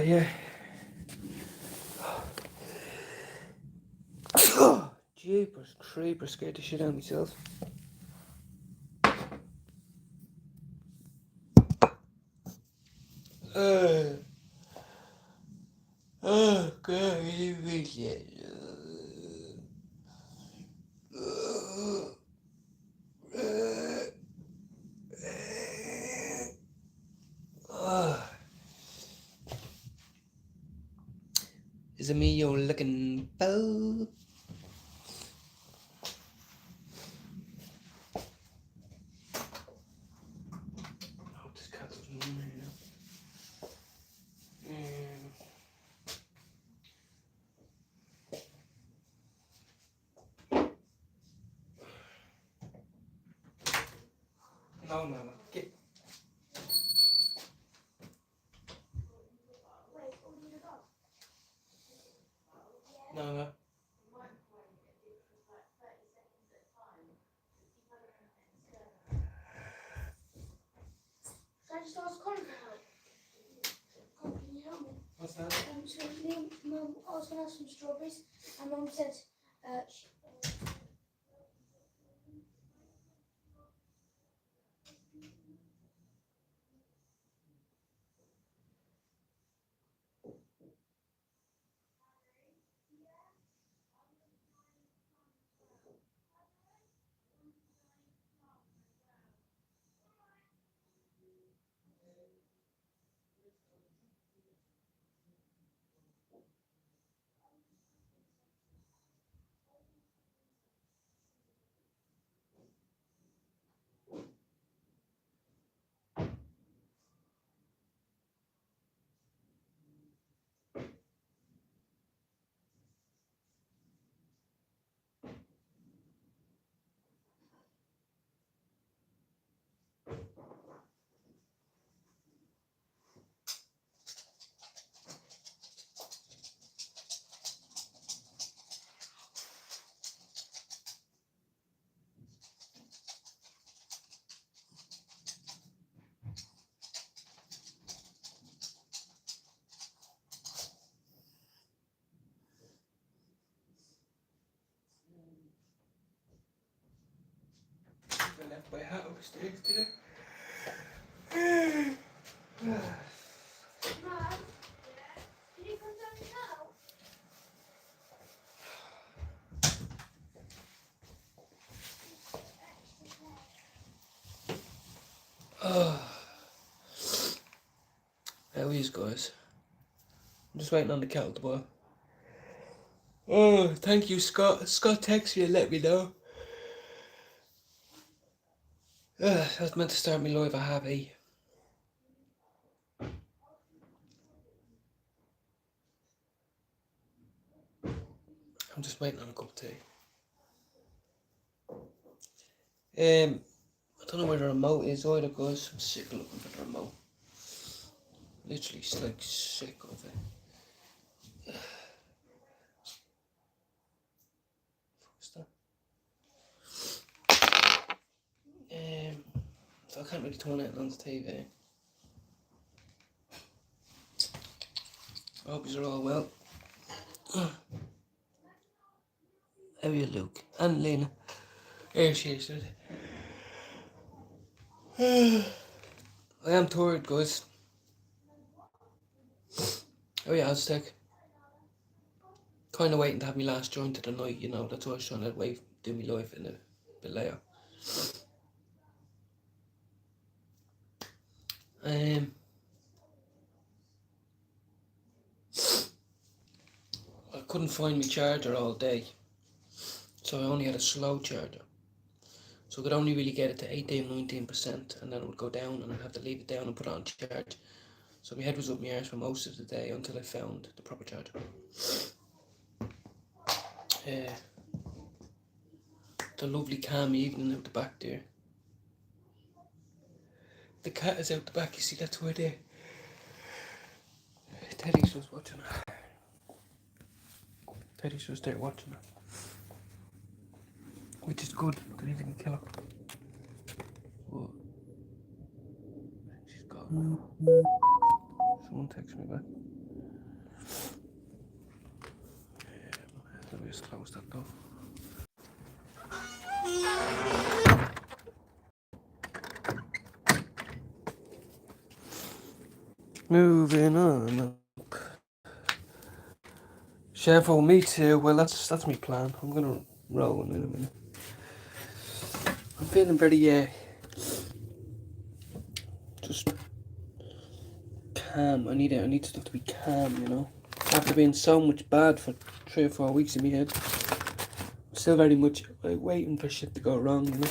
yeah. Jeepers creepers, scared the shit out of myself. Oh god, you really. Is it me you're looking for? This cat doesn't know me now. No, Mama. Get. No, no. Should I just ask Colin for help? Colin, can you help me? What's that? So Mum, I was going to have some strawberries, and Mum said, I left my hat upstairs today. Mum, can you come down now? How is, guys? I'm just waiting on the kettle to boil. Oh, thank you, Scott. Scott texted you and let me know. I was meant to start my live at 8:30. I'm just waiting on a cup of tea. I don't know where the remote is either, guys. I'm sick of looking for the remote. Literally, like sick of it. What's that? So I can't really turn it on the TV. I hope you're all well. How are you, Luke? And Lena. Here she is. I am tired, guys. Oh yeah, Aztec. Kind of waiting to have my last joint of the night, you know. That's why I was trying to do my life in a bit later. I couldn't find my charger all day, so I only had a slow charger. So I could only really get it to 18, 19%, and then it would go down, and I'd have to leave it down and put it on charge. So my head was up my arse for most of the day until I found the proper charger. The lovely calm evening out the back there. The cat is out the back, you see, that's where Teddy's just watching her. Teddy's just there watching her. Which is good, because he didn't kill her. But she's gone. Someone text me back. Let me just close that door. Moving on up. Chef, me too. Well, that's my plan. I'm gonna roll in a minute. I'm feeling very just calm. I need stuff to be calm, you know. After being so much bad for 3 or 4 weeks in my head, I'm still very much like waiting for shit to go wrong, you know.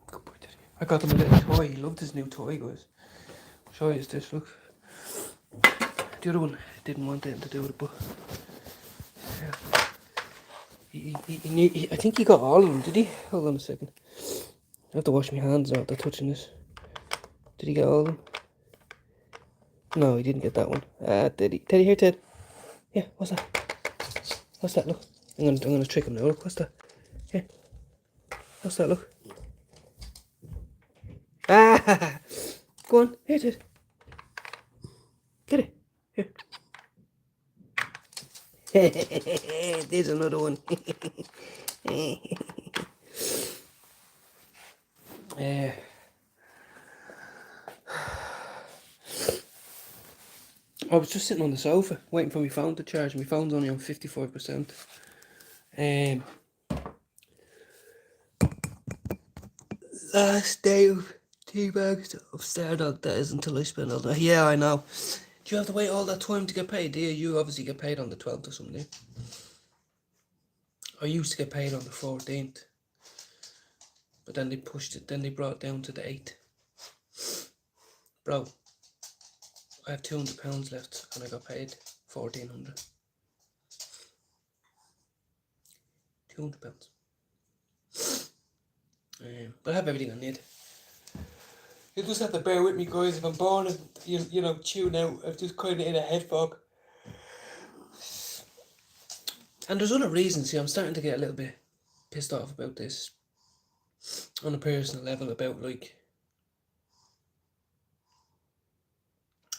Good boy, Daddy. I got him a little toy. He loved his new toy, guys. I'll show you this. Look. The other one didn't want anything to do with it, but I think he got all of them, did he? Hold on a second. I have to wash my hands after touching this. Did he get all of them? No, he didn't get that one. Did he? Teddy, here, Ted. Yeah, what's that? What's that? Look. I'm gonna trick him now. Look, what's that? Here. What's that? Look. Ah! Go on. Here, Ted. Get it. Here. There's another one. I was just sitting on the sofa waiting for my phone to charge. My phone's only on 55%. Last day of teabags of Stardog, that is, until I spend all that. Yeah, I know. Do you have to wait all that time to get paid? Do you? You obviously get paid on the 12th or something. I used to get paid on the 14th. But then they pushed it, then they brought it down to the 8th. Bro, I have £200 left and I got paid 1,400. £200. But I have everything I need. You just have to bear with me, guys. If I'm boring and you know, tune out, I'm just kind of in a head fog. And there's other reasons. See, I'm starting to get a little bit pissed off about this on a personal level, about like,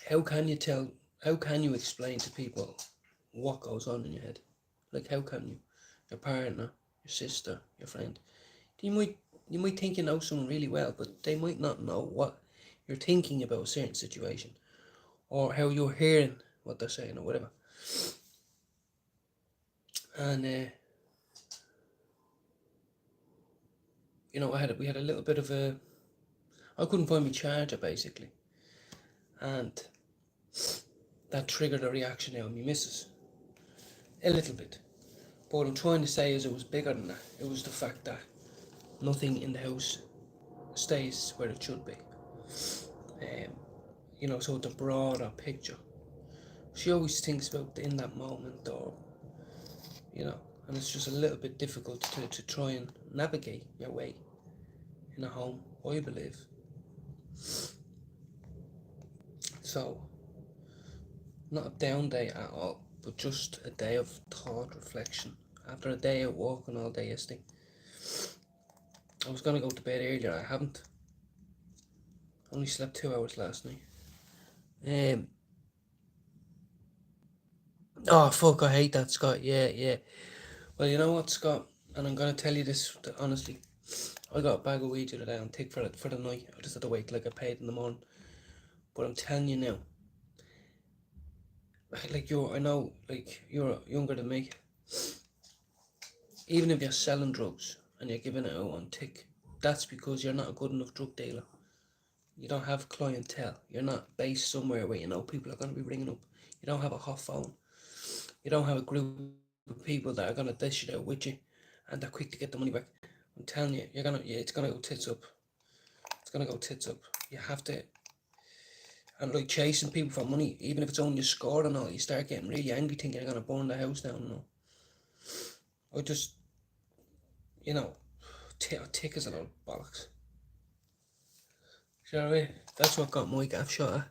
how can you explain to people what goes on in your head? Like, how can you? Your partner, your sister, your friend. You might think you know someone really well, but they might not know what you're thinking about a certain situation, or how you're hearing what they're saying, or whatever. And you know, we had a little bit of a. I couldn't find my charger basically, and that triggered a reaction out of me missus. A little bit. But what I'm trying to say is it was bigger than that. It was the fact that nothing in the house stays where it should be. You know, so the broader picture. She always thinks about in that moment, or, you know, and it's just a little bit difficult to try and navigate your way in a home, I believe. So, not a down day at all, but just a day of thought, reflection. After a day out walking all day yesterday, I was gonna go to bed earlier. I haven't. Only slept 2 hours last night. Oh fuck! I hate that, Scott. Yeah. Well, you know what, Scott, and I'm gonna tell you this honestly. I got a bag of weed the other day on tick for the night. I just had to wait till I get paid in the morning. But I'm telling you now, like I know, like you're younger than me. Even if you're selling drugs and you're giving it out on tick, that's because you're not a good enough drug dealer. You don't have clientele. You're not based somewhere where you know people are going to be ringing up. You don't have a hot phone. You don't have a group of people that are going to dish it out with you and they're quick to get the money back. I'm telling you, it's going to go tits up. It's going to go tits up. You have to, and like chasing people for money, even if it's only a score and all, you start getting really angry thinking you're going to burn the house down and all. I just, you know, tick is a lot of bollocks. You know what I mean? That's what got my gaff shot.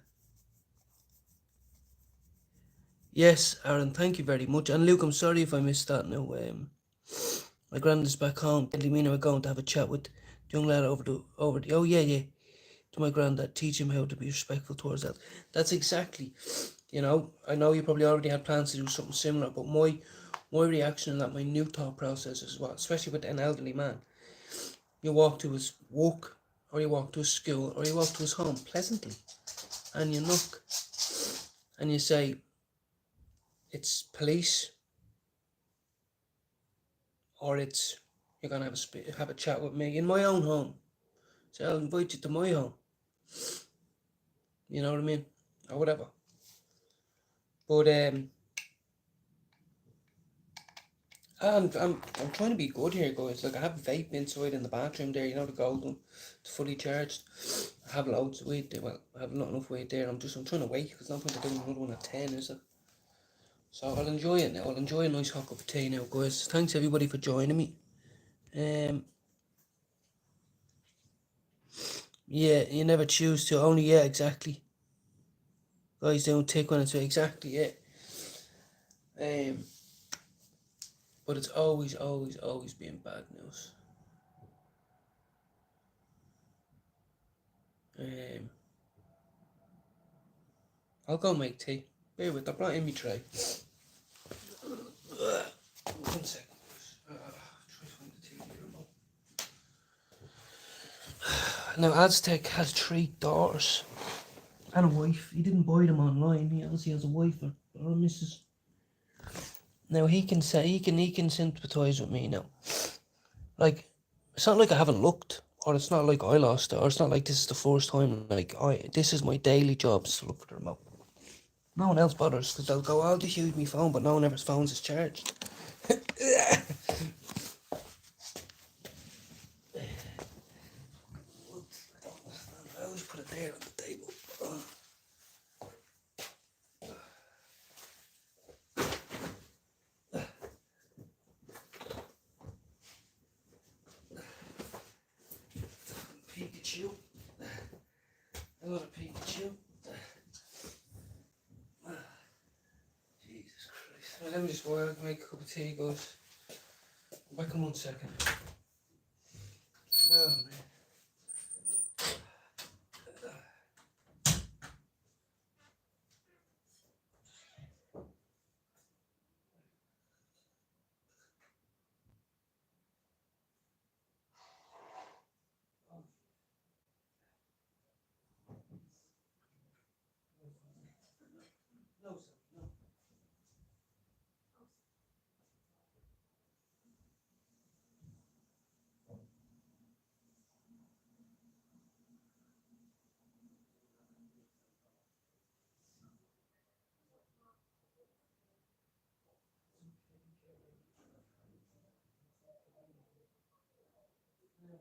Yes, Aaron, thank you very much. And Luke, I'm sorry if I missed that now. My granddad's back home. Deadly mean we're going to have a chat with the young lad over the oh yeah. To my granddad, teach him how to be respectful towards that. That's exactly, I know you probably already had plans to do something similar, but my reaction and that my new thought process as well, especially with an elderly man, you walk to his work, or you walk to his school, or you walk to his home pleasantly, and you knock, and you say, it's police, or it's you're gonna have a chat with me in my own home. So I'll invite you to my home. You know what I mean, or whatever. But I'm trying to be good here, guys. Like I have a vape inside in the bathroom there. You know the gold one, it's fully charged. I have loads of weight there. Well, I have not enough weight there. I'm trying to wait because no point in doing another one at 10, is it? So I'll enjoy it now. I'll enjoy a nice hot cup of tea now, guys. Thanks everybody for joining me. Yeah, you never choose to. Only yeah, exactly. Guys don't take when it's exactly it. But it's always been bad news. I'll go make tea. Bear with, I brought in my tray. 1 second. Try to find the TV remote. Now Aztec has 3 daughters and a wife. He didn't buy them online. He obviously has a wife or a missus. Now he can sympathise with me now. Like, it's not like I haven't looked, or it's not like I lost it, or it's not like this is the first time. Like this is my daily job is to look for the remote. No one else bothers because they'll go, "I'll just use my phone," but no one ever's phones is charged. I always put it there on the table. Pikachu. A lot of Pikachu. Jesus Christ. Right, let me just make a cup of tea, guys. Back in 1 second. Oh, man. No, sir. No.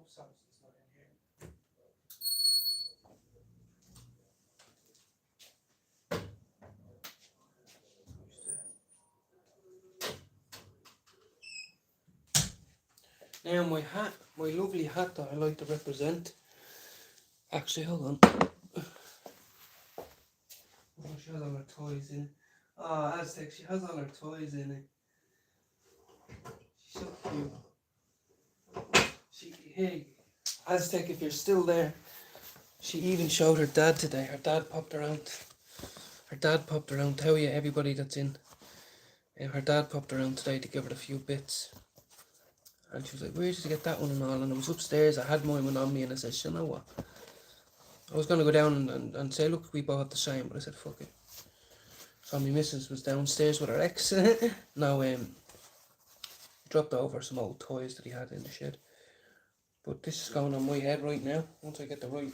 sorry, it's not in here. Now my hat, my lovely hat that I like to represent. Actually, hold on. Oh, she has all her toys in it. Oh, Aztec, she has all her toys in it. She's so cute. Hey, Aztec, if you're still there, she even showed her dad today. Her dad popped around. Her dad popped around. Tell you, everybody that's in. Her dad popped around today to give her a few bits. And she was like, where did you get that one and all? And I was upstairs, I had mine on me, and I said, you know what? I was going to go down and say, look, we both have the same, but I said, fuck it. So my missus was downstairs with her ex. Now, dropped over some old toys that he had in the shed. But this is going on my head right now. Once I get the right,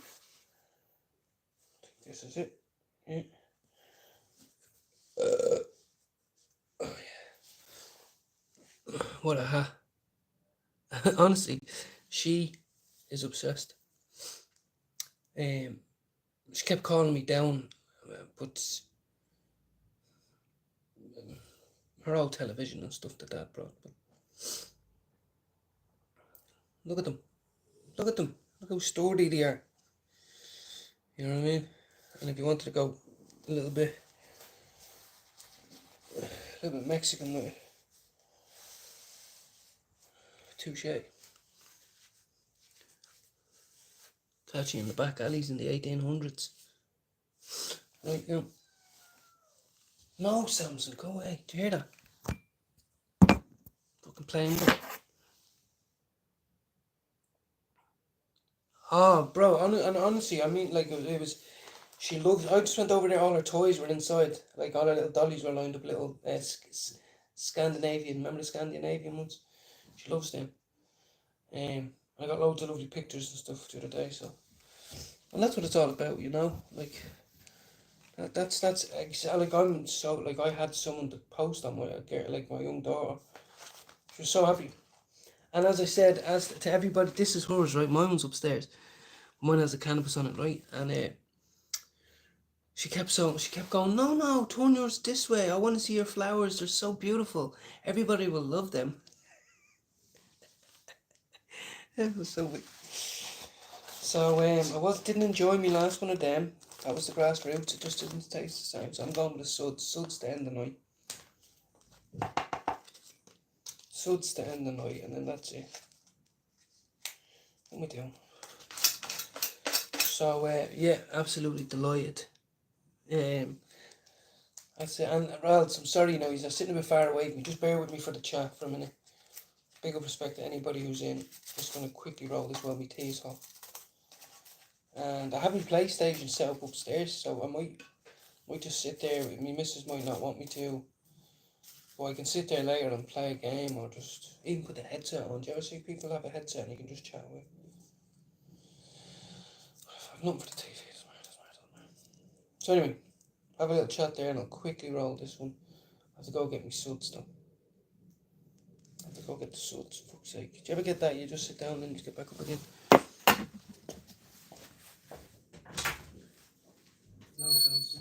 this is it. Yeah. Oh yeah. What a hat. Honestly, she is obsessed. She kept calling me down, but her old television and stuff that Dad brought. But look at them. Look at them. Look how sturdy they are. You know what I mean? And if you wanted to go a little bit Mexican with it, touche. It's actually in the back alleys in the 1800s. Right now. No, Samson, go away. Do you hear that? Fucking playing with it. Oh, bro, and honestly, I mean, like, it was, she loves, I just went over there, all her toys were inside, like, all her little dollies were lined up, little Scandinavian, remember the Scandinavian ones? She loves them. I got loads of lovely pictures and stuff the other day, so, and that's what it's all about, you know, like, that's, like, I'm so, like, I had someone to post on my, like, my young daughter, she was so happy. And as I said, as to everybody, this is hers, right? Mine was upstairs. Mine has a canopus on it, right? And she kept going, no, turn yours this way. I want to see your flowers. They're so beautiful. Everybody will love them. It was so weird. So I didn't enjoy my last one of them. That was the grassroots. It just didn't taste the same. So I'm going with the suds. Suds to end the night. Suds to end the night, and then that's it. What am I doing? So yeah, absolutely delighted. That's it. And Ralph, I'm sorry, you know, he's sitting a bit far away from me. Just bear with me for the chat for a minute. Big up respect to anybody who's in. Just going to quickly roll this while my tea is hot. And I have my PlayStation set up upstairs, so I might just sit there. My missus might not want me to. But I can sit there later and play a game, or just even put the headset on. Do you ever see people have a headset and you can just chat with? I've nothing for the TV. Doesn't matter. So anyway, have a little chat there and I'll quickly roll this one. I have to go get my suds though. I have to go get the suds, for fuck's sake. Do you ever get that? You just sit down and then you get back up again. No sounds.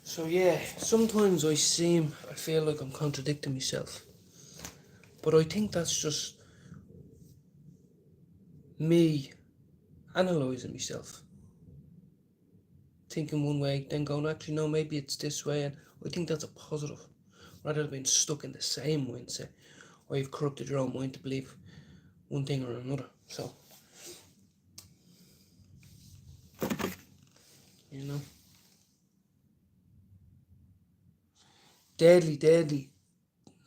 So yeah, sometimes I feel like I'm contradicting myself. But I think that's just me analysing myself. Thinking one way, then going, actually no, maybe it's this way, and I think that's a positive. Rather than being stuck in the same mindset, or you've corrupted your own mind to believe one thing or another. So, you know. Deadly.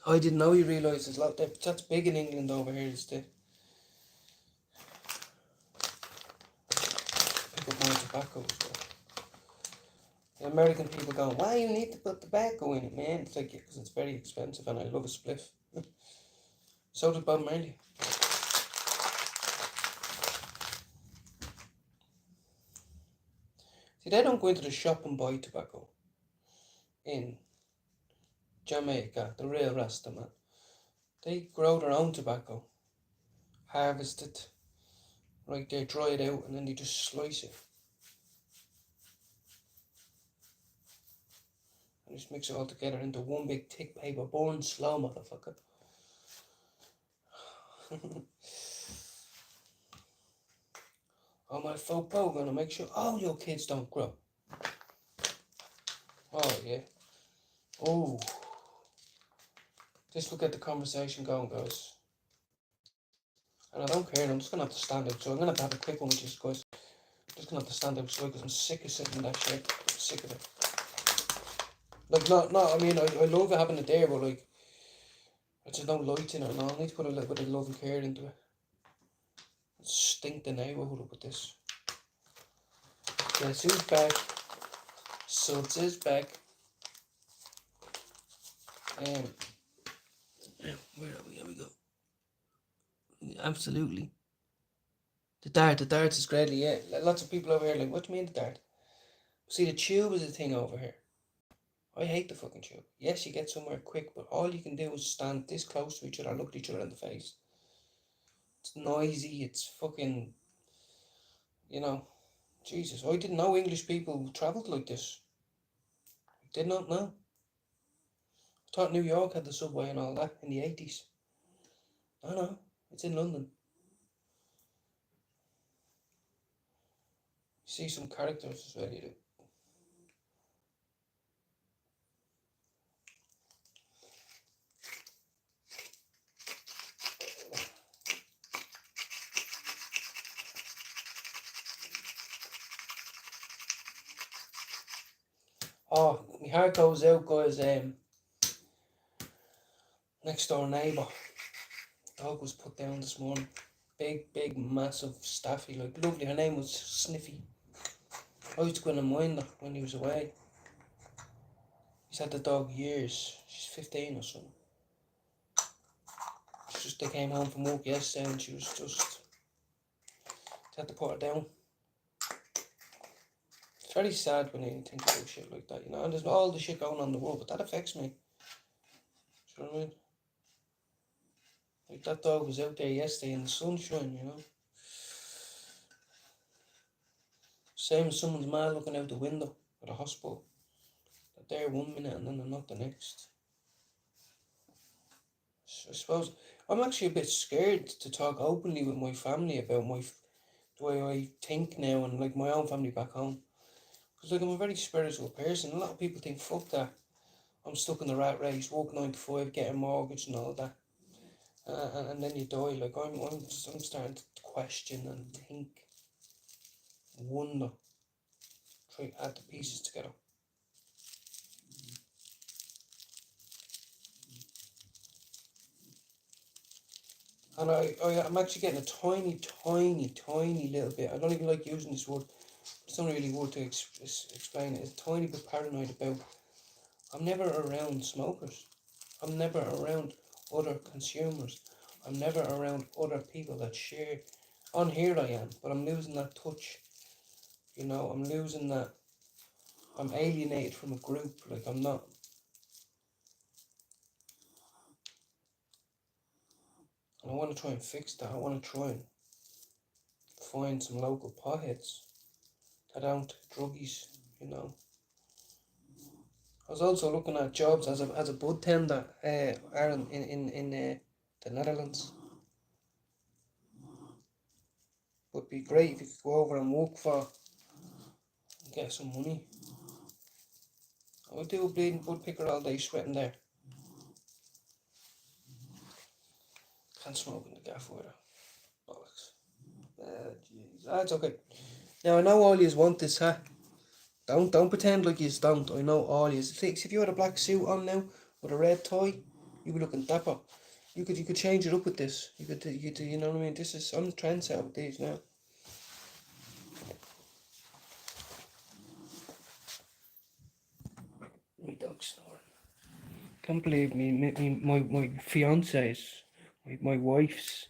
I didn't know you realised there's a lot. That's big in England over here, is the put more tobacco as well. The American people going, why you need to put tobacco in it, man? It's like, yeah, because it's very expensive and I love a spliff. So does Bob Marley. See, they don't go into the shop and buy tobacco in Jamaica, the real Rasta man. They grow their own tobacco, harvest it, right there, dry it out, and then they just slice it. And just mix it all together into one big thick paper, born slow, motherfucker. Oh, my fopo gonna make sure all your kids don't grow. Oh, yeah. Oh. Just look at the conversation going, guys. And I don't care, I'm just gonna have to stand out. So I'm gonna have to have a quick one with you guys. I'm just gonna have to stand outside because I'm sick of sitting in that shit. I'm sick of it. Like, I mean, I love having it there, but like, I just don't light in it. No, I need to put a little bit of love and care into it. Stink the neighbourhood up with this. Guess who's back? Suds is back. Where are we? Here we go. Absolutely. The darts is great, yeah. Lots of people over here like, what do you mean the dart? See, the tube is a thing over here. I hate the fucking tube. Yes, you get somewhere quick, but all you can do is stand this close to each other and look at each other in the face. It's noisy, it's fucking, you know, Jesus, I didn't know English people travelled like this. I did not know. I thought New York had the subway and all that in the 80s. No, it's in London. You see some characters as well, you do. Oh, my heart goes out, guys. Next door neighbour. Dog was put down this morning. Big, massive staffy, like lovely. Her name was Sniffy. I used to go in and mind her when he was away. He's had the dog years. She's 15 or something. They came home from work yesterday and she was just, they had to put her down. It's very sad when you think about shit like that, you know. And there's all the shit going on in the world, but that affects me. Do you know what I mean? Like that dog was out there yesterday in the sunshine, you know. Same as someone's mad looking out the window at a hospital. They're there 1 minute and then they're not the next. So I suppose I'm actually a bit scared to talk openly with my family about the way I think now and like my own family back home. Because like I'm a very spiritual person. A lot of people think, fuck that. I'm stuck in the rat race, work 9 to 5, get a mortgage and all that. And then you die. Like I'm starting to question and think, wonder, try to add the pieces together. And I'm actually getting a tiny little bit. I don't even like using this word. It's not really a word to explain it. It's a tiny bit paranoid about. I'm never around smokers. I'm never around other consumers. I'm never around other people that share. On here I am, but I'm losing that touch. You know, I'm losing that. I'm alienated from a group. Like I'm not. And I want to try and fix that. I want to try and find some local potheads that aren't druggies, you know. I was also looking at jobs as a bud tender, Aaron, in the Netherlands. Would be great if you could go over and work for and get some money. I would do a bleeding bud picker all day, sweating there. Can't smoke in the gaff with her. Bollocks. That's okay. Now I know all yous want this, huh? Don't pretend like yous don't. I know all yous. If you had a black suit on now with a red tie, you'd be looking dapper. You could change it up with this. You could you know what I mean? This is I'm the trendsetter with these now. My dog's snoring. Can't believe my fiance's, my wife's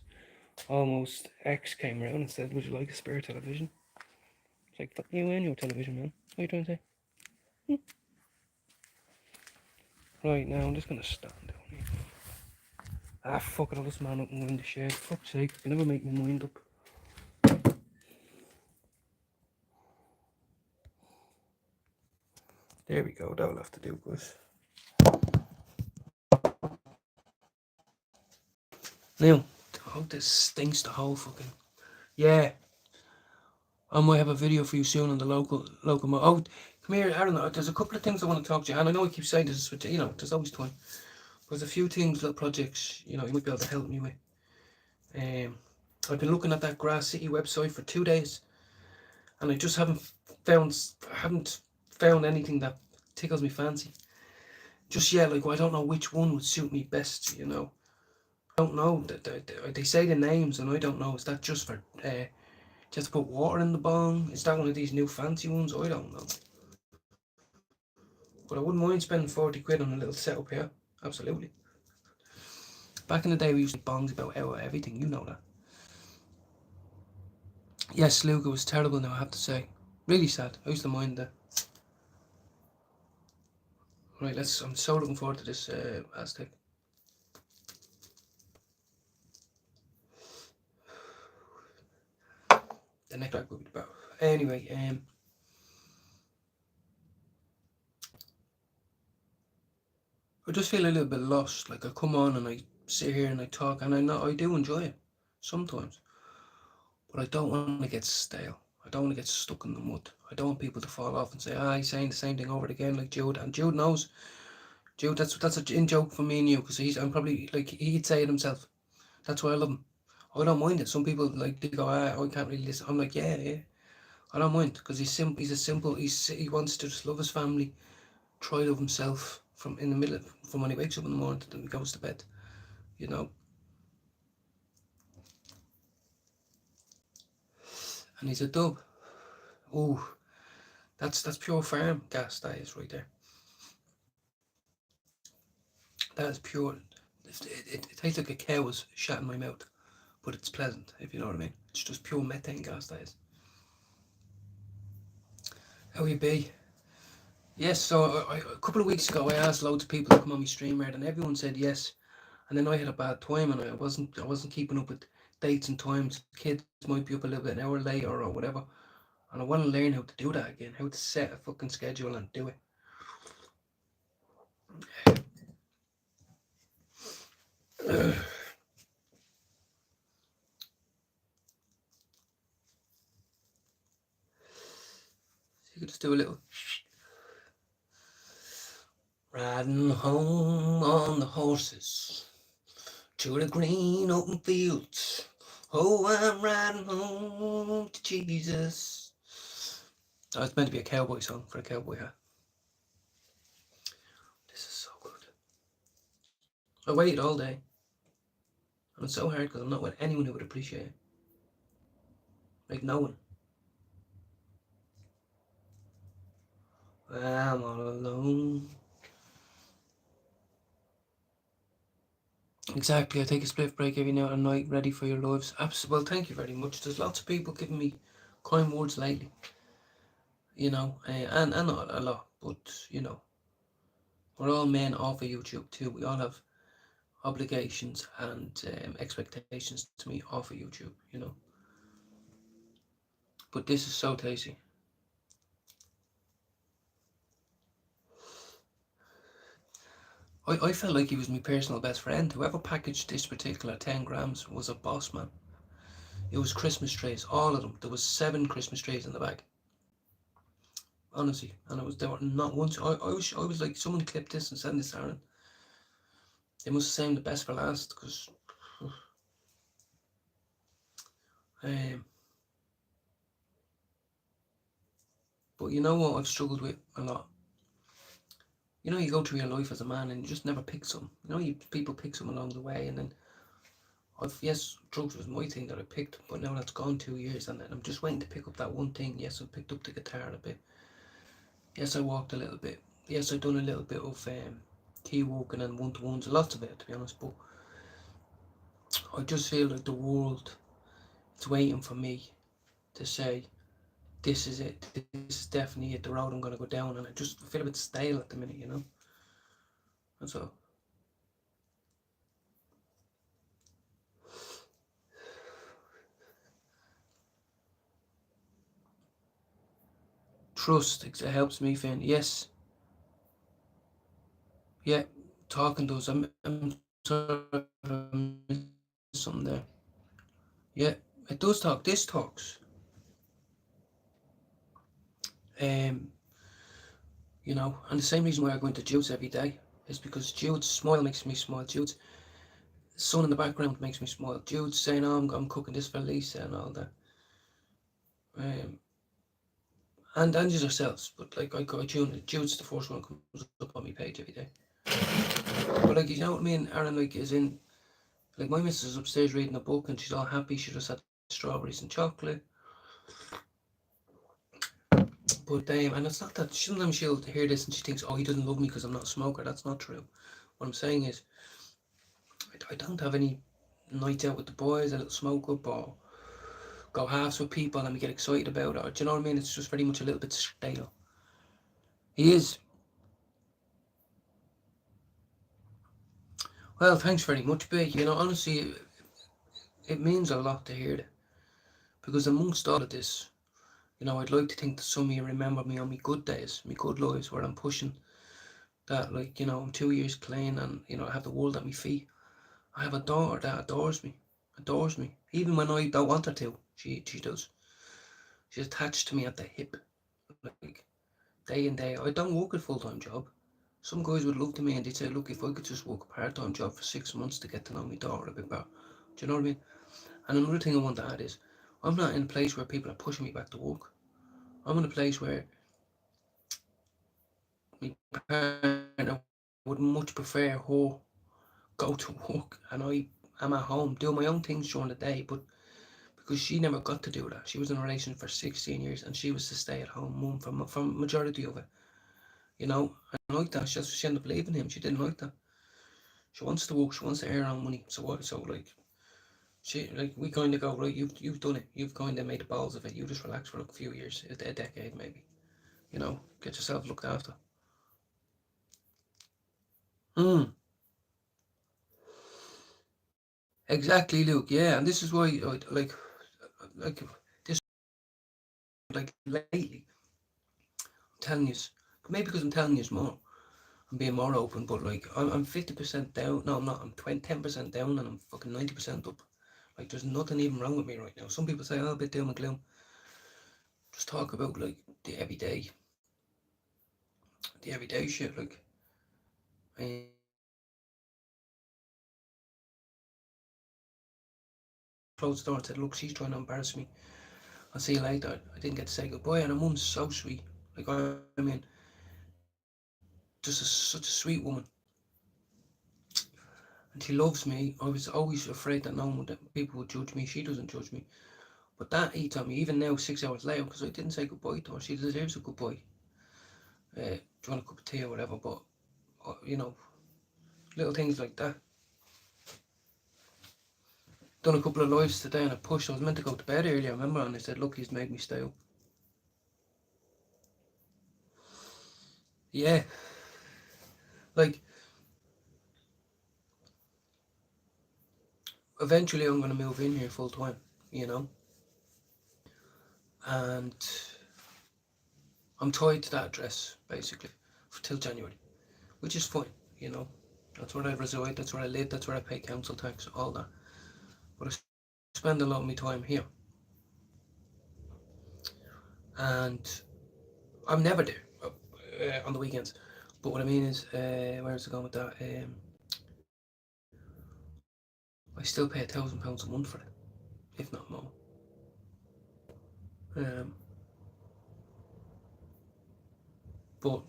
almost ex came around and said, "Would you like a spare television?" It's like, fuck you and your television, man. What are you trying to say? Right, now I'm just gonna stand down here. Ah, fuck it, I'll just man up and go in the shed. Fuck's sake, I can never make my mind up. There we go, that'll have to do, guys. Now, oh, this stinks the whole fucking... Yeah. I might have a video for you soon on the local... Oh, come here, Aaron, there's a couple of things I want to talk to you, and I know I keep saying this, but, you know, there's always time. There's a few things, little projects, you know, you might be able to help me with. I've been looking at that Grass City website for 2 days, and I just haven't found anything that tickles me fancy. Just yet, like, I don't know which one would suit me best, you know. I don't know. They say the names, and I don't know. Is that just for just to put water in the bong? Is that one of these new fancy ones? I don't know. But I wouldn't mind spending 40 quid on a little setup here. Absolutely. Back in the day, we used to bongs about everything. You know that. Yes, Luke, it was terrible now, I have to say. Really sad. I used to mind that. Right, I'm so looking forward to this Aztec. The next track will be about. Anyway, I just feel a little bit lost. Like, I come on and I sit here and I talk, and I do enjoy it sometimes. But I don't want to get stale. I don't want to get stuck in the mud. I don't want people to fall off and say, he's saying the same thing over again, like Jude. And Jude knows. Jude, that's an in joke for me and you, because I'm probably, like, he'd say it himself. That's why I love him. I don't mind it. Some people, like, they go, I can't really listen. I'm like, yeah. I don't mind, because he's simple. He wants to just love his family, try to love himself from when he wakes up in the morning till he goes to bed, you know. And he's a dub. Oh, that's pure farm gas, that is right there. That is pure. It tastes like a cow was shot in my mouth, but it's pleasant, if you know what I mean. It's just pure methane gas, that is. How you be? Yes, so a couple of weeks ago I asked loads of people to come on my stream, and everyone said yes. And then I had a bad time, and I wasn't keeping up with dates and times. Kids might be up a little bit an hour late or whatever. And I want to learn how to do that again, how to set a fucking schedule and do it. You could just do a little riding home on the horses to the green open fields. Oh, I'm riding home to Jesus. Oh, it's meant to be a cowboy song for a cowboy hat. This is so good. I waited all day. And it's so hard because I'm not with anyone who would appreciate it. Like, no one. I'm all alone. Exactly, I take a split break every now and night, ready for your lives. Well, thank you very much. There's lots of people giving me kind words lately, you know, and not a lot, but, you know, we're all men off of YouTube too. We all have obligations and expectations to meet off of YouTube, you know. But this is so tasty. I felt like he was my personal best friend. Whoever packaged this particular 10 grams was a boss man. It was Christmas trays, all of them. There was 7 Christmas trays in the bag. Honestly, and there were not once. I was like, someone clip this and send this to Aaron. They must have saved the best for last, because but you know what I've struggled with a lot? You know, you go through your life as a man and you just never pick some. You know, people pick some along the way, and then yes, drugs was my thing that I picked, but now that's gone 2 years, and then I'm just waiting to pick up that one thing. Yes, I picked up the guitar a bit. Yes, I walked a little bit. yes, I've done a little bit of key walking and one-to-ones, lots of it to be honest, but I just feel like the world is waiting for me to say, this is it, this is definitely it, the road I'm going to go down, and I just feel a bit stale at the minute, you know, that's all. Trust, it helps me, Finn, yes, yeah, talking does, I'm sorry if I missed something there, yeah, it does talk, this talks, um, you know, and the same reason why I go into Jude's every day is because Jude's smile makes me smile, Jude's sun in the background makes me smile, Jude's saying, oh, I'm cooking this for Lisa and all that, and just ourselves, but like I tune Jude's the first one that comes up on my page every day. But like, you know what I mean, Aaron, like, is in, like, my missus is upstairs reading a book and she's all happy, she just had strawberries and chocolate. But and it's not that, sometimes she'll hear this and she thinks, oh, he doesn't love me because I'm not a smoker. That's not true. What I'm saying is, I don't have any nights out with the boys, a little smoke up, or go halves with people and we get excited about it, or do you know what I mean? It's just very much a little bit stale. He is. Well, thanks very much, Big. You know, honestly, it means a lot to hear that. Because amongst all of this, you know, I'd like to think that some of you remember me on my good days, my good lives, where I'm pushing that, like, you know, I'm 2 years clean and, you know, I have the world at my feet. I have a daughter that adores me. Even when I don't want her to, she does. She's attached to me at the hip, like, day in, day out. I don't work a full-time job. Some guys would look to me and they'd say, look, if I could just work a part-time job for 6 months to get to know my daughter a bit better. Do you know what I mean? And another thing I want to add is, I'm not in a place where people are pushing me back to work. I'm in a place where my partner would much prefer her go to work and I am at home doing my own things during the day, but because she never got to do that. She was in a relationship for 16 years and she was the stay-at-home mum for majority of it, you know. And like that, she ended up leaving him. She didn't like that. She wants to work, she wants to earn her own money. So what? So like, she, like, we kind of go, right, you've done it. You've kind of made the balls of it. You just relax for like a few years, a decade maybe. You know, get yourself looked after. Exactly, Luke. Yeah, and this is why, like this, like lately, I'm telling you, maybe because I'm telling you more, I'm being more open. But like, I'm 50% down. No, I'm not. I'm 10% down, and I'm fucking 90% up. Like, there's nothing even wrong with me right now. Some people say, oh, a bit doom and gloom. Just talk about like the everyday shit. Like, I closed the door and said, look, she's trying to embarrass me. I'll see you later. I didn't get to say goodbye, and her mum's so sweet. Like, I mean, just such a sweet woman. And she loves me. I was always afraid that people would judge me. She doesn't judge me. But that eats on me, even now, 6 hours later, because I didn't say goodbye to her. She deserves a goodbye. Do you want a cup of tea or whatever? But, you know, little things like that. Done a couple of lives today and I pushed. I was meant to go to bed earlier, I remember, and I said, look, he's made me stay up. Yeah. Like, eventually I'm going to move in here full time, you know? And I'm tied to that address, basically, till January, which is fine, you know? That's where I reside, that's where I live, that's where I pay council tax, all that. But I spend a lot of my time here. And I'm never there on the weekends. But what I mean is, where's it going with that? I still pay £1,000 a month for it, if not more. But,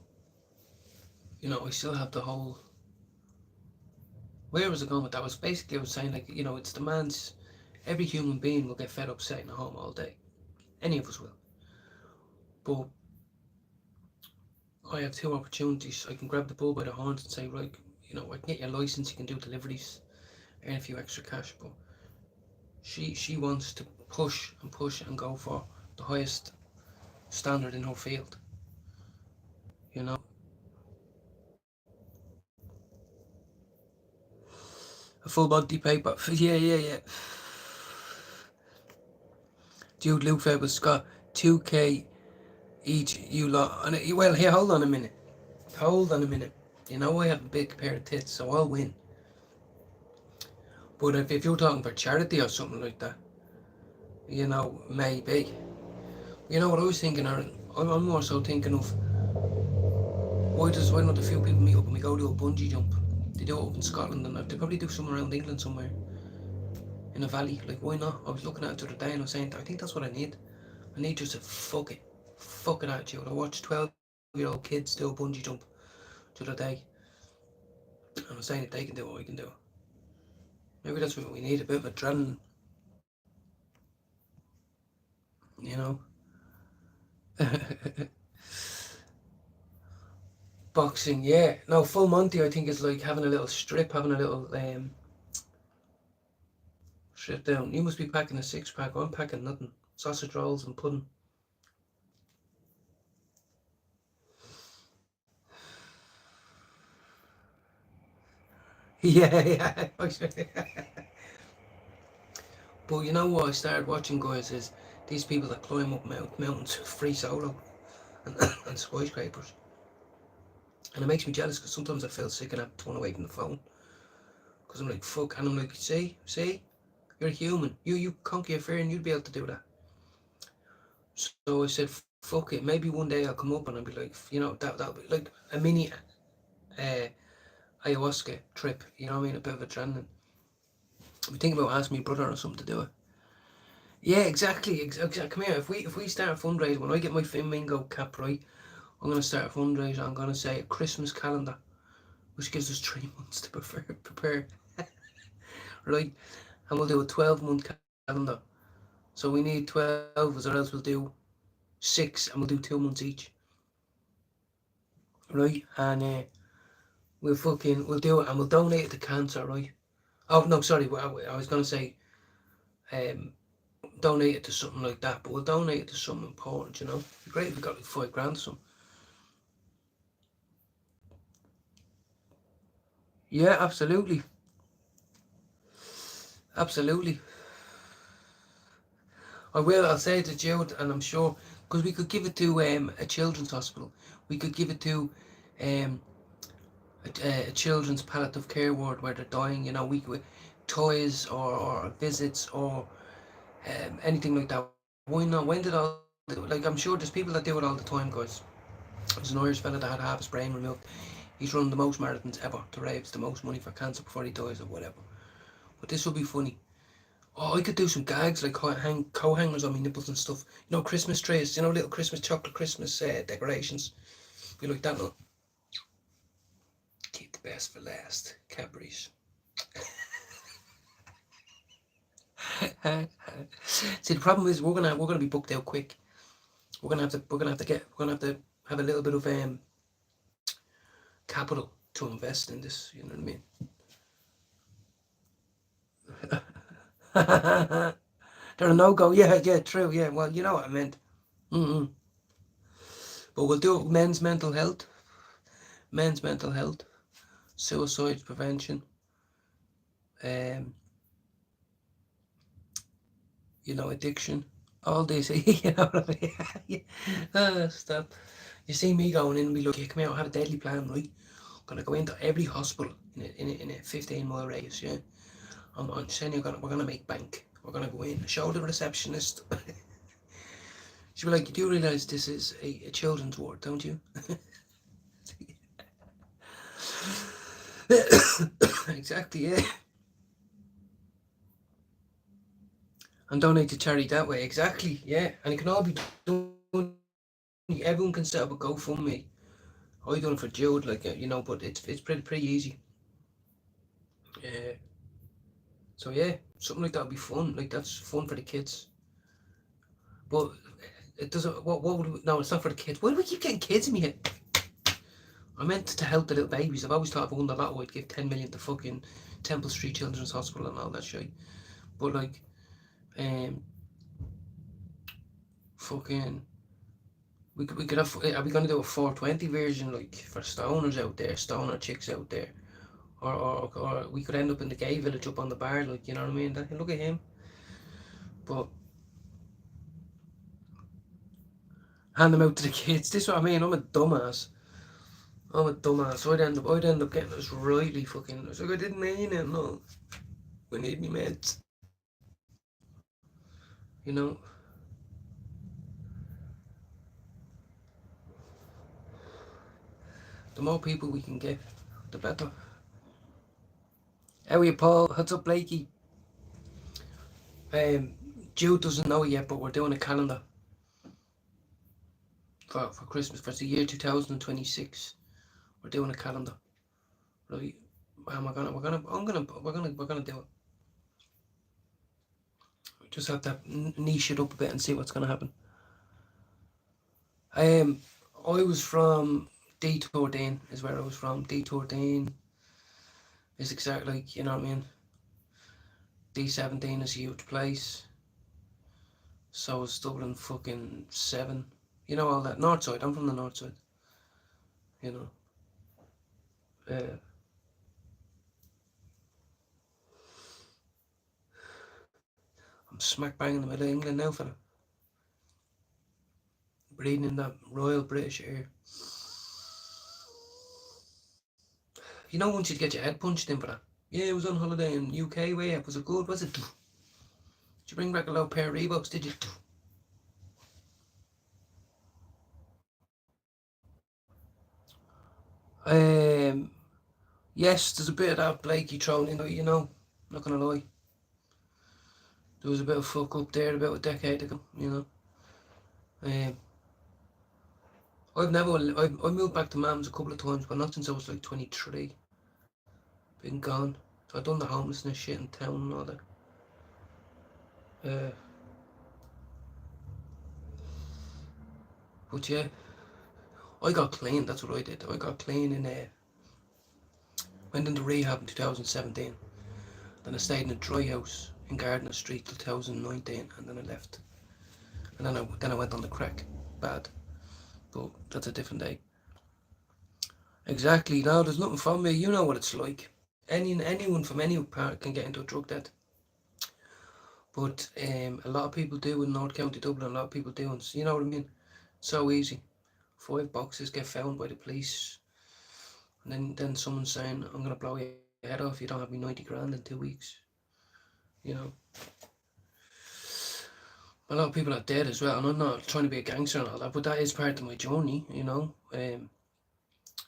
you know, I still have the whole. Where was it going with that? Was basically, I was saying, like, you know, it's the man's. Every human being will get fed up sitting at home all day. Any of us will. But I have two opportunities. I can grab the bull by the horns and say, right, you know, I can get your license, you can do deliveries, earn a few extra cash. But she wants to push and go for the highest standard in her field. You know, a full body paper. Yeah. Dude, Luke Fables got 2K each. You lot. And well, here, hold on a minute. You know I have a big pair of tits, so I'll win. But if you're talking for charity or something like that, you know, maybe. You know what I was thinking, Aaron? I'm more so thinking of why not a few people meet up and we go do a bungee jump? They do it up in Scotland and they probably do somewhere around England somewhere in a valley. Like, why not? I was looking at it the other day and I was saying, I think that's what I need. I need just a fucking attitude. I watched 12-year-old kids do a bungee jump the other day. And I was saying if they can do it, I can do it. Maybe that's what we need, a bit of adrenaline. You know? Boxing, yeah. No, full Monty I think is like having a little strip, having a little strip down. You must be packing a 6-pack. I'm packing nothing. Sausage rolls and pudding. Yeah. But you know what I started watching, guys, is these people that climb up mountains free solo and skyscrapers. And it makes me jealous because sometimes I feel sick and I have to run away from the phone. Because I'm like, fuck. And I'm like, see? You're a human. You conquer your fear and you'd be able to do that. So I said, fuck it. Maybe one day I'll come up and I'll be like, you know, that'll be like a mini ayahuasca trip. You know what I mean? A bit of adrenaline. I'm thinking about asking my brother or something to do it. Yeah, exactly. Come here. If we start a fundraiser, when I get my Flamingo cap right, I'm gonna start a fundraiser. I'm gonna say a Christmas calendar, which gives us 3 months to prepare, right? And we'll do a 12-month calendar. So we need 12, or else we'll do 6, and we'll do 2 months each, right? And we'll do it, and we'll donate it to cancer, right? Oh no, sorry. I was gonna say, donate it to something like that, but we'll donate it to something important. You know, it'd be great if we got like $5,000 or something. Yeah, absolutely. Absolutely. I will. I'll say it to Jude, and I'm sure because we could give it to a children's hospital. We could give it to um, a children's palliative care ward where they're dying. You know, we toys or visits or anything like that. Why not? When did all like I'm sure there's people that do it all the time, guys. There's an Irish fella that had half his brain removed. He's run the most marathons ever to raise the most money for cancer before he dies or whatever. But this will be funny. Oh, I could do some gags like co-hangers on my nipples and stuff. You know, Christmas trees. You know, little Christmas chocolate Christmas decorations. Be like that. No. Keep the best for last. Cadbury's. See, the problem is we're gonna be booked out quick. We're gonna have to have a little bit of capital to invest in this. You know what I mean? They're a no-go. Yeah, true. Yeah, well, you know what I meant. But we'll do men's mental health, suicide prevention, you know, addiction, all this. You know what I mean? Stop. You see me going in and be like, come here, I have a deadly plan, right? I'm gonna go into every hospital in a 15-mile radius. Yeah, I'm saying we're gonna make bank. We're gonna go in, show the receptionist. She'll be like, you do realise this is a children's ward, don't you? Exactly, yeah. And donate to charity that way, exactly, yeah. And it can all be done. Everyone can set up a GoFundMe. I done it for Jude, like you know, but it's pretty easy. So yeah, something like that would be fun. Like that's fun for the kids. But it doesn't. What would we, no? It's not for the kids. Why do we keep getting kids in here? I meant to help the little babies. I've always thought if I won the lotto, I'd give 10 million to fucking Temple Street Children's Hospital and all that shit. But like, fucking, we could have. Are we gonna do a 420 version like for stoners out there, stoner chicks out there, or we could end up in the gay village up on the bar, like, you know what I mean? Look at him, but hand them out to the kids. This is what I mean. I'm a dumbass. So I'd end up getting this really fucking. I was like, I didn't mean it. No, we need me meds. You know. The more people we can get, the better. How are you, Paul? What's up, Blakey? Jude doesn't know yet, but we're doing a calendar for Christmas for the year 2026. We're doing a calendar, right? And we're gonna do it. We just have to niche it up a bit and see what's gonna happen. I was from D13 is where I was from. D13 is exactly like, you know what I mean. D17 is a huge place. So is Dublin fucking 7. You know all that. North side. I'm from the north side. You know. I'm smack bang in the middle of England now, fella. Breathing in that Royal British air. You know, once you get your head punched in for that. Yeah, I was on holiday in UK way up. Was it good? Was it? Did you bring back a low pair of Reeboks? Did you? Yes, there's a bit of that Blakey thrown in, you know, not gonna lie. There was a bit of fuck up there about a decade ago, you know. I've moved back to Mams a couple of times, but not since I was like 23. Been gone. So I've done the homelessness shit in town and all that. But yeah, I got clean, that's what I did. I got clean in went into rehab in 2017. Then I stayed in a dry house in Gardiner Street till 2019, and then I left. And then I went on the crack. Bad. But that's a different day. Exactly. No, there's nothing from me. You know what it's like. Anyone from any part can get into a drug debt. But a lot of people do in North County Dublin. A lot of people do, and you know what I mean. So easy. 5 boxes get found by the police, and then someone's saying, "I'm gonna blow your head off. You don't have me 90 grand in 2 weeks." You know. A lot of people are dead as well, and I'm not trying to be a gangster and all that, but that is part of my journey, you know. The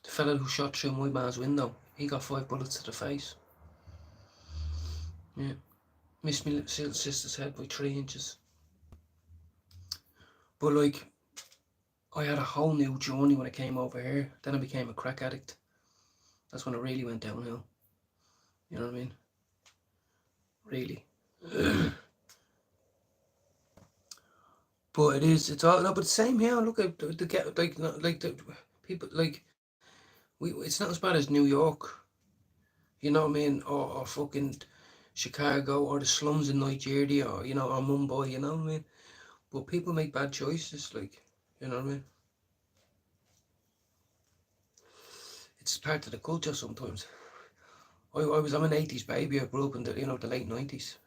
fella who shot through my man's window, he got 5 bullets to the face. Yeah. Missed my little sister's head by 3 inches. But like, I had a whole new journey when I came over here. Then I became a crack addict. That's when it really went downhill. You know what I mean? Really. But it's all, no, but same here. Look at the people, like, it's not as bad as New York. You know what I mean? Or fucking Chicago, or the slums in Nigeria, or, you know, or Mumbai, you know what I mean? But people make bad choices, like, you know what I mean? It's part of the culture sometimes. I'm an 80s baby. I grew up in the, you know, the late 90s.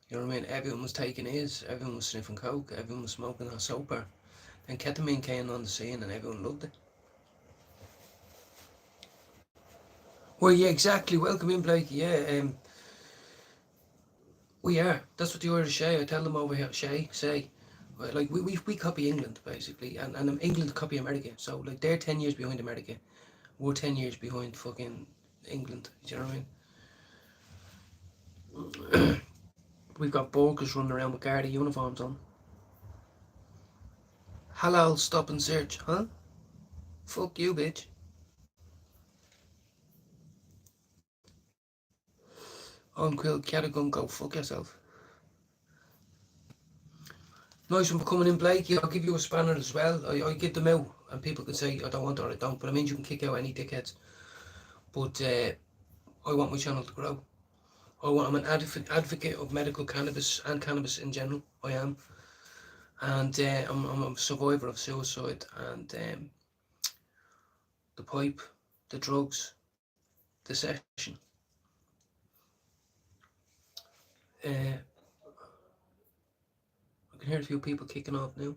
You know what I mean? Everyone was taking his, everyone was sniffing coke, everyone was smoking a soap bar. And ketamine came on the scene and everyone loved it. Well, yeah, exactly. Welcome in, Blake. Yeah, we are. That's what the Irish say. I tell them over here, say, like, we copy England, basically, and England copy America. So, like, they're 10 years behind America. We're 10 years behind fucking England. Do you know what I mean? We've got burgers running around with Garda uniforms on. Halal stop and search, huh? Fuck you, bitch. Uncle Cadogan, go fuck yourself. Nice one for coming in, Blake. Yeah, I'll give you a spanner as well. I give them out. and people can say I don't want it or I don't, but it means you can kick out any dickheads. But I want my channel to grow. I'm an advocate of medical cannabis and cannabis in general. I am. And I'm a survivor of suicide and the pipe, the drugs, the session. I can hear a few people kicking off now.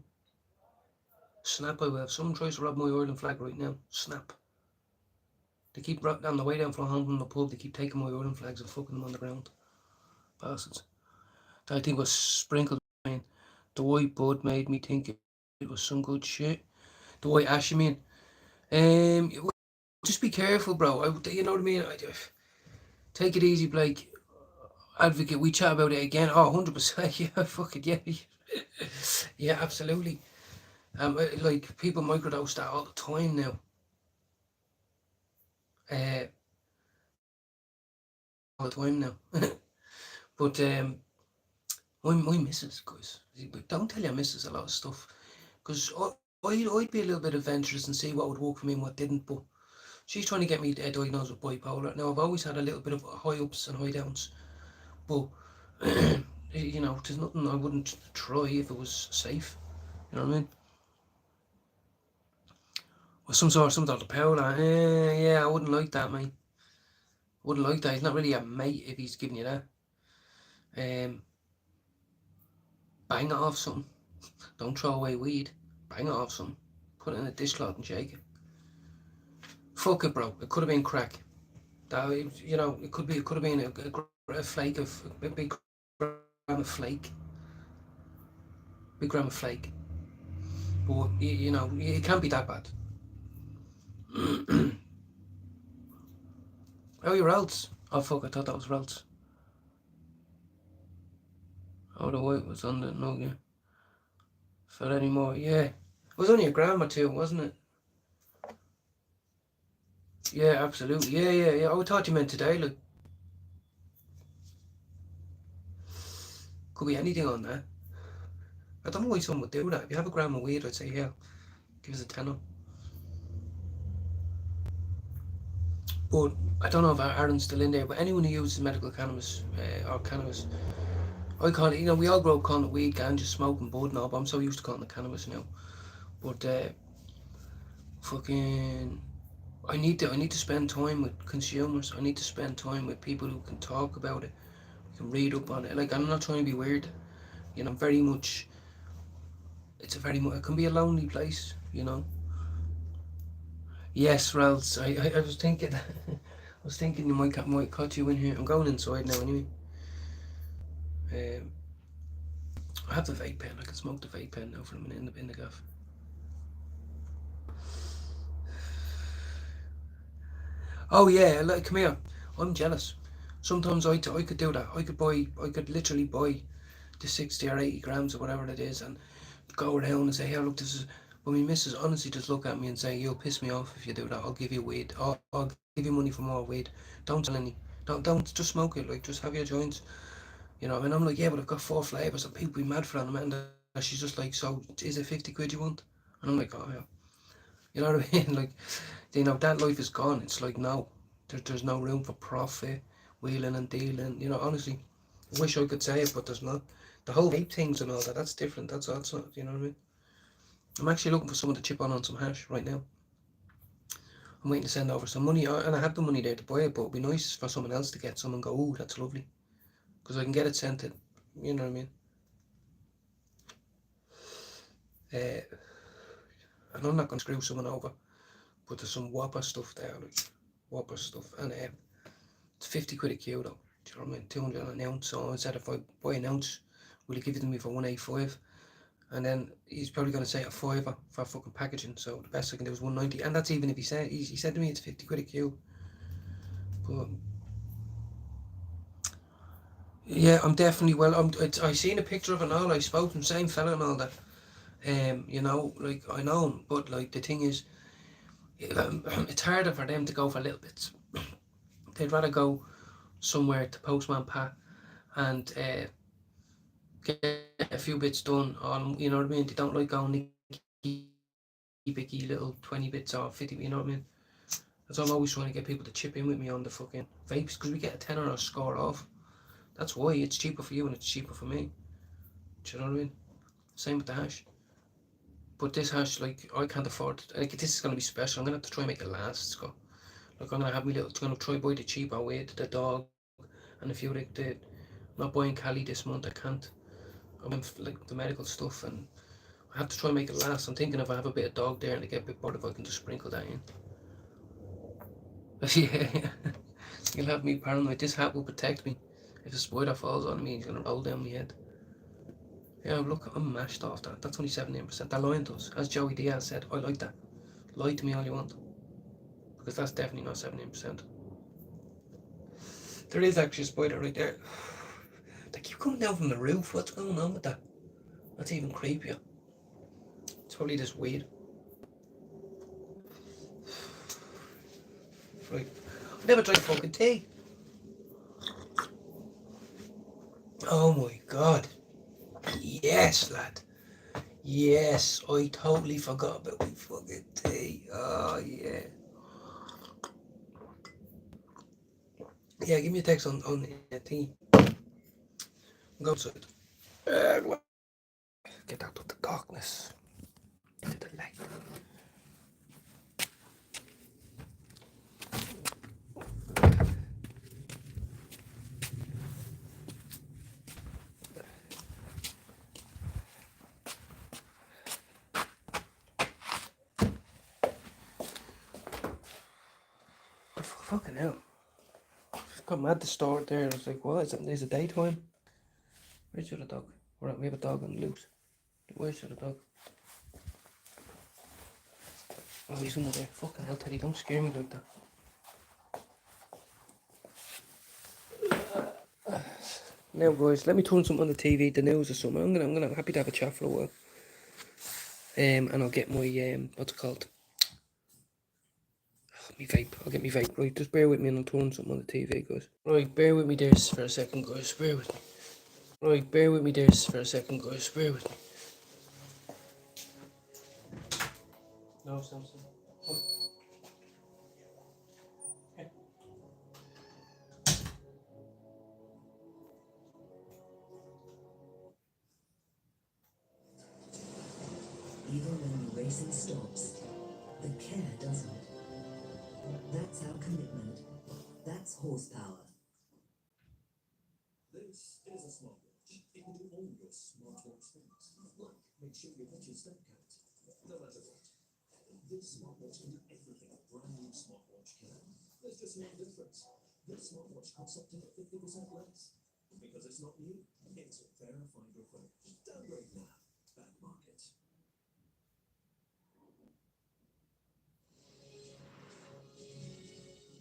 Snap, I will. If someone tries to rob my Ireland flag right now, snap. They keep on the way down from home from the pub, they keep taking my Ireland flags and fucking them on the ground. Bastards. That I think was sprinkled in. The white bud made me think it was some good shit. The white ash, you mean? Just be careful, bro. You know what I mean? Take it easy, Blake. Advocate, we chat about it again. Oh, 100%. Yeah, fuck it, yeah. Yeah, absolutely. Like, people microdose that all the time now. All the time now. But, my missus, guys. Don't tell your missus a lot of stuff. Because I'd be a little bit adventurous and see what would work for me and what didn't, but she's trying to get me diagnosed with bipolar. Now, I've always had a little bit of high ups and high downs, but, you know, there's nothing I wouldn't try if it was safe. You know what I mean? Well, some sort of Paula. Yeah, I wouldn't like that, mate. Wouldn't like that. He's not really a mate if he's giving you that. Bang it off something. Don't throw away weed. Bang it off something. Put it in a dishcloth and shake it. Fuck it, bro. It could have been crack. That, you know, it could have been a flake of a big gram of flake. Big gram of flake. But you know, it can't be that bad. Oh, your Ralts. Oh fuck, I thought that was Ralts. Oh, the white was on the nugget. Felt anymore, yeah. It was only a gram or two, wasn't it? Yeah, absolutely. Yeah. Oh, I thought you meant today, like. Could be anything on that. I don't know why someone would do that. If you have a gram of weed, I'd say, yeah, give us a tenner. But I don't know if Aaron's still in there, but anyone who uses medical cannabis or cannabis, I call it, you know, we all grow up calling it weed, ganja, smoking, bud and all, but I'm so used to calling it cannabis now. But fucking, I need to spend time with consumers. I need to spend time with people who can talk about it, who can read up on it. Like, I'm not trying to be weird, you know. Very much, it can be a lonely place, you know. Yes, Ralph. I was thinking, you might cut you in here. I'm going inside now anyway. I have the vape pen. I can smoke the vape pen now for a minute in the gaff. Oh yeah, like, come here. I'm jealous. Sometimes I could do that. I could literally buy the 60 or 80 grams or whatever it is and go around and say, hey, look, this is. But my missus honestly just look at me and say, you'll piss me off if you do that. I'll give you weed. I'll give you money for more weed. Don't tell any. Don't just smoke it. Like, just have your joints. You know, and I'm like, yeah, but I've got 4 flavours and people be mad for that. And she's just like, so is it 50 quid you want? And I'm like, oh yeah. You know what I mean? Like, you know, that life is gone. It's like, no, there's no room for profit, wheeling and dealing. You know, honestly, I wish I could say it, but there's not. The whole vape things and all that, that's different. That's not, you know what I mean? I'm actually looking for someone to chip on some hash right now. I'm waiting to send over some money, and I have the money there to buy it, but it'd be nice for someone else to get some and go, oh, that's lovely. Because I can get it sent to, you know what I mean? And I'm not going to screw someone over, but there's some whopper stuff there, like whopper stuff, and it's 50 quid a kilo, though. Do you know what I mean? 200 an ounce. So I said, if I buy an ounce, will he give it to me for 185? And then he's probably going to say a fiver for fucking packaging. So the best I can do is 190, and that's even if he said to me it's 50 quid a kilo. But yeah, I'm definitely I seen a picture of it and all. I spoke to the same fella and all that. You know, like, I know him, but like, the thing is, it's harder for them to go for little bits. They'd rather go somewhere to Postman Pat and get a few bits done. You know what I mean? They don't like going bicky little 20 bits off 50, you know what I mean? That's why I'm always trying to get people to chip in with me on the fucking vapes, because we get a tenner or a score off. That's why it's cheaper for you and it's cheaper for me. Do you know what I mean? Same with the hash. But this hash, like, I can't afford it. Like, this is going to be special. I'm going to have to try and make it last. So, like, I'm going to have my little, going to try buy the cheaper weed, the dog, and a few, like, I'm not buying Cali this month, I can't. I'm in, like, the medical stuff, and I have to try and make it last. I'm thinking if I have a bit of dog there and I get a bit bored, if I can just sprinkle that in. Yeah, you'll have me paranoid. This hat will protect me. If a spider falls on me, he's going to roll down my head. Yeah, look, I'm mashed off that. That's only 17%. That line does. As Joey Diaz said, I like that. Lie to me all you want. Because that's definitely not 17%. There is actually a spider right there. They keep coming down from the roof. What's going on with that? That's even creepier. It's probably this weed. Right. I never drank fucking tea. Oh my god. Yes, lad. Yes, I totally forgot about my fucking tea. Oh yeah. Yeah, give me a text on tea. Go outside. Get out of the darkness. Into the light. Fucking hell. Just got mad to start there. I was like, what is it? Is it daytime? Where's the other dog? We have a dog on the loose. Where's the other dog? Oh, he's under there. Fucking hell, Teddy, don't scare me like that. Now, guys, let me turn something on the TV, the news or something. I'm happy to have a chat for a while. And I'll get my what's it called? Me vape. I'll get me vape. Right, just bear with me and I'll turn something on the TV, guys. Right, bear with me there for a second, guys. Bear with me. Right, bear with me there for a second, guys. Bear with me. No, Samson. Oh. Okay. Even when the racing stops, the care doesn't. That's our commitment. That's horsepower. This is a smartwatch. It will do all your smartwatch things, like make sure you hit your step count, no matter what. This smartwatch can do everything a brand new smartwatch can. There's just one difference. This smartwatch costs up to 50% less. Because it's not new, it's verified refurbished. Downgrade now. Back market.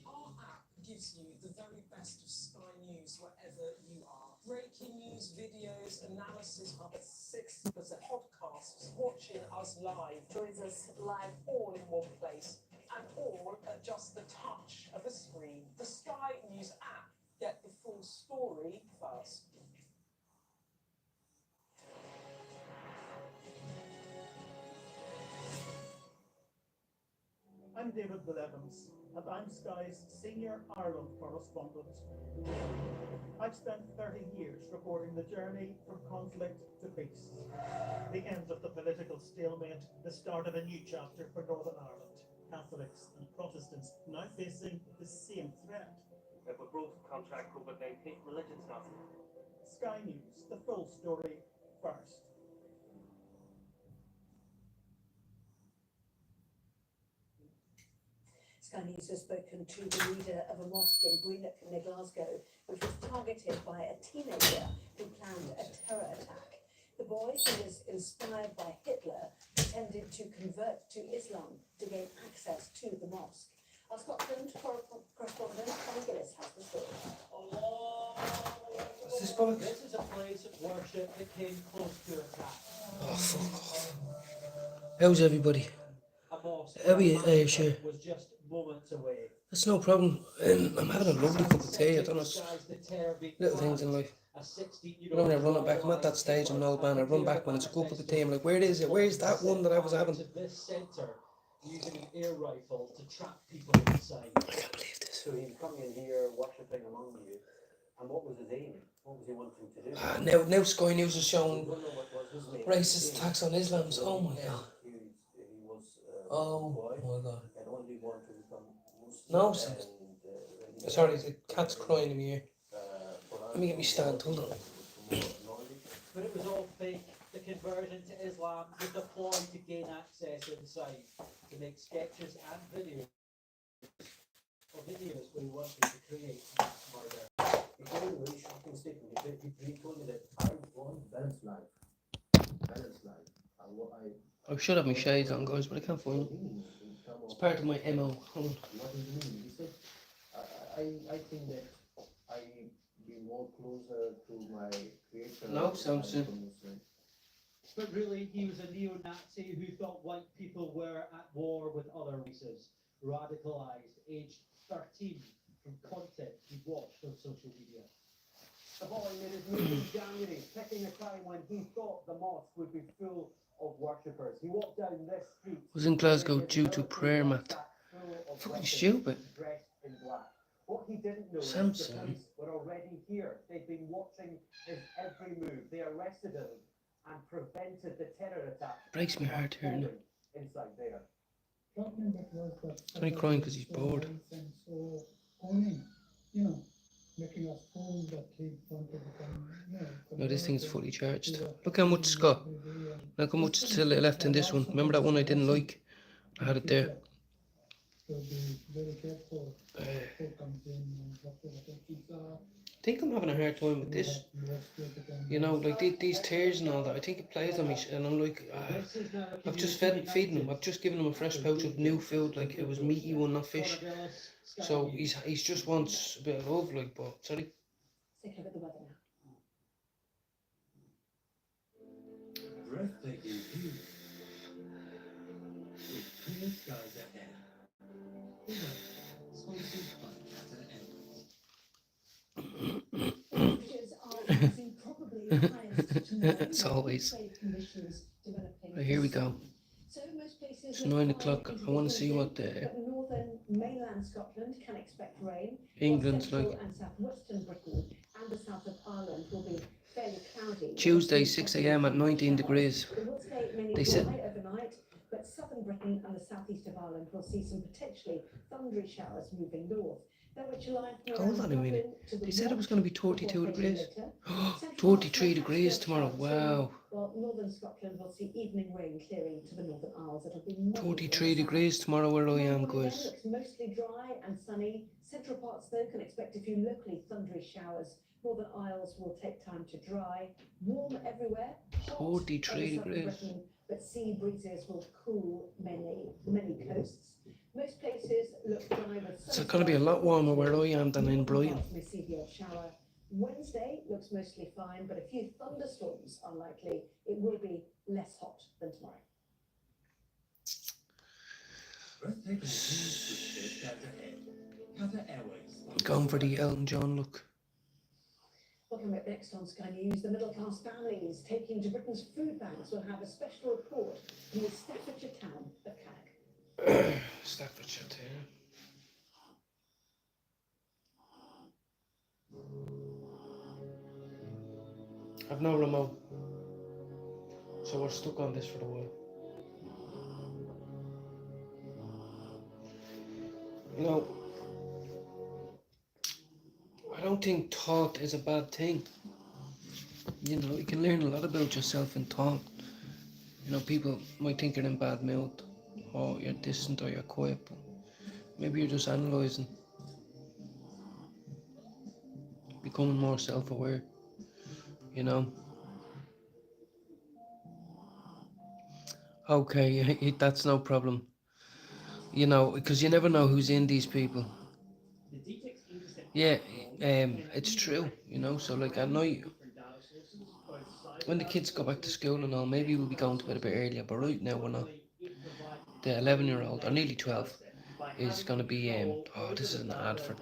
Our app gives you the very best of Sky News wherever you are. Breaking news, videos, analysis, up 6% podcasts, watching us live, joins us live all in one place, and all at just the touch of a screen. The Sky News app. Get the full story first. I'm David Willevans, and I'm Sky's Senior Ireland Correspondent. I've spent 30 years reporting the journey from conflict to peace. The end of the political stalemate, the start of a new chapter for Northern Ireland. Catholics and Protestants now facing the same threat. If we both contract COVID-19, religion's nothing. Sky News, the full story first. Sky News has spoken to the leader of a mosque in Greenock near Glasgow, which was targeted by a teenager who planned a terror attack. The boy, who was inspired by Hitler, pretended to convert to Islam to gain access to the mosque. Our Scotland correspondent Connie Gillis has the story. This is a place of worship that came close to attack. Oh, fuck off. How's everybody? A mosque That'll be where a sure. massacre was just moments away. That's no problem. I'm having a lovely cup of tea. I don't know, Disguised the terror being little things in planned. life. A 16-year-old You know, when I run it back, I'm at lies that stage, I'm an old man, I Hitler run back when it's a cup of tea, I'm like, where is it? Where's that one that I was having? To this centre using an air rifle to trap people inside. I can't believe this. So he was coming in here, worshipping among you, and what was his aim? What was he wanting to do? Now Sky News is We showing don't know what was his main racist aim. attacks on Islams. Oh my god. He was a Oh boy my god. and only wanted to become Muslim. No, and, when he sorry, died, the cat's crying in my ear. Quran Let me get me stand, hold on. was more knowledge. But it was all fake. The conversion to Islam was a ploy to gain access inside, to make sketches and videos we wanted to create mass murder. He gave a very shocking statement. He told me that I want balanced life. Balanced life. I should have my shades on, guys, but I can't find them. It's part of my MO. Hold on. What does it mean? He said, I think that I be more closer to my creator. No, Samson. But really, he was a neo-Nazi who thought white people were at war with other races, radicalized, aged 13 from content he watched on social media. The boy made his move in January, picking a time when he thought the mosque would be full of worshippers. He walked down this street. Was in Glasgow due to prayer mat. Fucking stupid. Dressed in black. What he didn't know is the Samson. police were already here. They'd been watching his every move. They arrested him and prevented the terror attack. Breaks my heart hearing it. Inside there. He's only crying because he's bored. No, this thing's fully charged. Look how much it's got. Look how much is still left in this one. Remember that one I didn't like? I had it there. I think I'm having a hard time with this. You know, like these tears and all that. I think it plays on me, and I'm like, I've just feeding him. I've just given him a fresh pouch of new food. Like it was meaty one, not fish. So he's just wants a bit of love, like. But sorry. Let's take a look at the weather now. Breathtaking view. With clear skies ahead. Sponsored by Tata Airways. Temperatures are rising probably the highest tomorrow. It's always. Safe conditions developing Right, here we this go. summer. So most places It's look 9 fine o'clock. into I want to the see what the but northern mainland Scotland can expect rain. England's while like. central and southwestern Britain and the south of Ireland will be fairly cloudy. Tuesday, 6 a.m. at 19 degrees. It will stay mainly They said- dry overnight, but southern Britain and the southeast of Ireland will see some potentially thundery showers moving north. Which lie from Hold on a around minute. Dublin to the They said it was going to be 32 north, degrees. later. 43 degrees tomorrow. Wow. Well, northern Scotland will see evening rain clearing to the northern Isles. It'll be moderate 43 in the degrees tomorrow where I am, Tomorrow guys. looks mostly dry and sunny. Central parts, though, can expect a few locally thundery showers. Northern Isles will take time to dry. Warm everywhere. Hot 43 over southern degrees. Britain, but sea breezes will cool many coasts. Most places look dry with It's going to be a lot warmer where I am than in Brighton. may see the odd shower. Wednesday looks mostly fine, but a few thunderstorms are likely. It will be less hot than tomorrow. Breathtaking views with clear skies ahead. Tata Airways. Going for the Elton John look. Welcome up next on Sky News. The middle class families taking to Britain's food banks will have a special report from the Staffordshire town of Cannock. Staffordshire town. I've no remote, so we're stuck on this for a while. You know, I don't think thought is a bad thing. You know, you can learn a lot about yourself in thought. You know, people might think you're in bad mood, or you're distant, or you're quiet, but maybe you're just analysing, becoming more self-aware, you know. Okay, that's no problem. You know, because you never know who's in these people. Yeah, it's true, you know, so like at night, when the kids go back to school and all, maybe we'll be going to bed a bit earlier, but right now we're not. the 11-year-old, or nearly 12, is going to be, oh, this is an ad for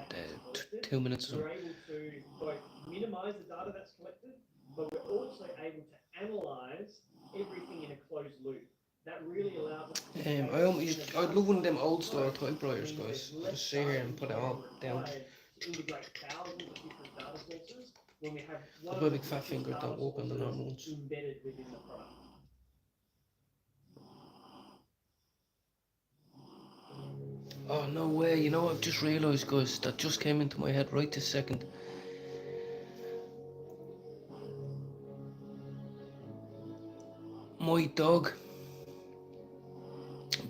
2 minutes or We're something. able to both minimise the data that's collected, but we're also able to analyse everything in a closed loop. That really allows us to I'd love one of them old style typewriters, guys. I'll just sit here and put it all down. to integrate thousands of different data sources when we have one My of big the fat finger data don't open the sources normal ones. embedded within the product. Oh, no way. You know what I've just realised, guys? That just came into my head right this second. My dog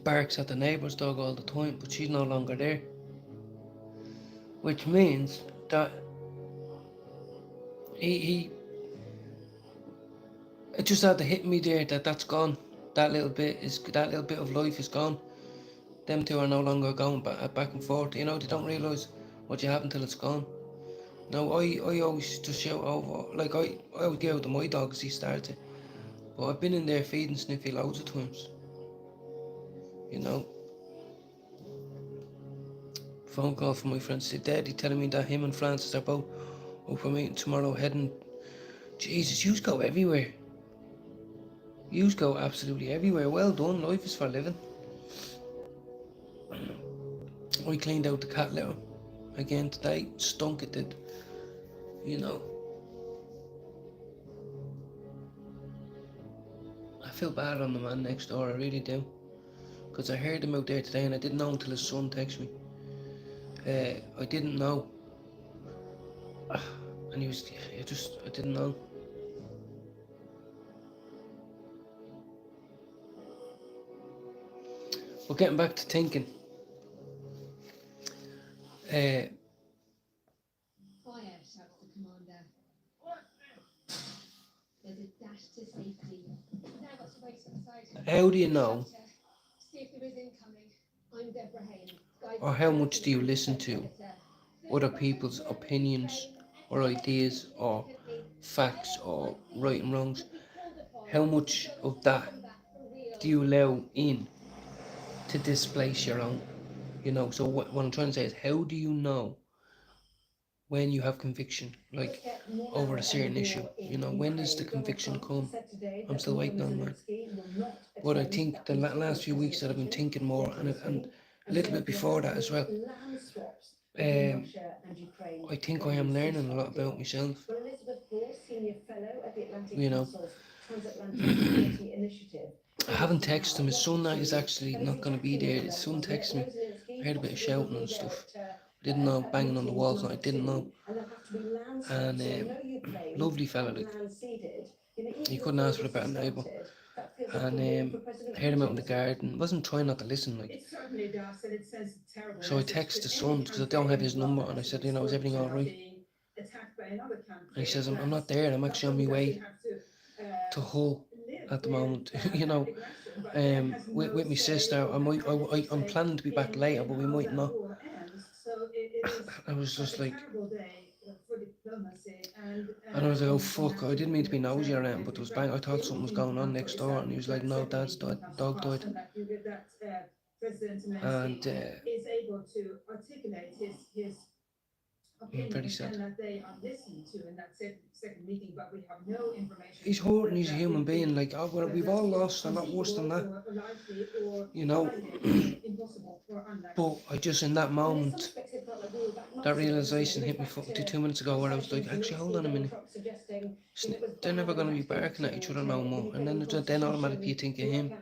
barks at the neighbour's dog all the time, but she's no longer there. Which means that he it just had to hit me there that that's gone. That little bit of life is gone. Them two are no longer going back and forth. You know, they don't realise what you have until it's gone. No, I always just shout over, like I always get out to my dog as he starts it. But I've been in there feeding Sniffy loads of times. You know. Phone call from my friend Daddy telling me that him and Francis are both up for meeting tomorrow heading. Jesus, yous go everywhere. Yous go absolutely everywhere. Well done, life is for living. I cleaned out the cat litter again today. Stunk it did. You know. I feel bad on the man next door, I really do. Because I heard him out there today and I didn't know until his son texted me. I didn't know. And he was, I didn't know. But getting back to thinking. Fire, shouts the commander. There's a dash to safety. Now got to wait outside. How do you know, See if there is incoming. I'm Deborah Haynes. or how much do you listen to other people's opinions or ideas or facts or right and wrongs? How much of that do you allow in to displace your own? You know, so what I'm trying to say is, how do you know when you have conviction, like over a certain issue? You know, when does the conviction come? I'm still waiting on mine. But I think the last few weeks that I've been thinking more, and a little bit before that as well, I think I am learning a lot about myself. You know, I haven't texted him. His son is actually not going to be there. His son texted me. I heard a bit of shouting and stuff. I didn't know, banging on the walls, and I didn't know. And lovely fella, like, he couldn't ask for a better neighbour. And I heard him out in the garden. Wasn't trying not to listen, like. So I texted the son because I don't have his number, and I said, you know, is everything all right? And he says, I'm not there. I'm actually on my way to Hull at the moment. You know, with my sister. I'm planning to be back later, but we might not. I was just like, and I was like, oh fuck, I didn't mean to be nosy or anything, but there was bang. I thought something was going on next door, and he was like, no, Dad's dog died. And is able to articulate his opinion, very sad. and that they are listened to in that second meeting, but we have no information. He's hurting, he's a human being, like, oh, well, we've all lost, a lot worse than that, you know. But I just, in that moment, that realisation hit me 2 minutes ago, where I was like, actually, hold on a minute, they're never going to be barking at each other no more. And then automatically you think of him,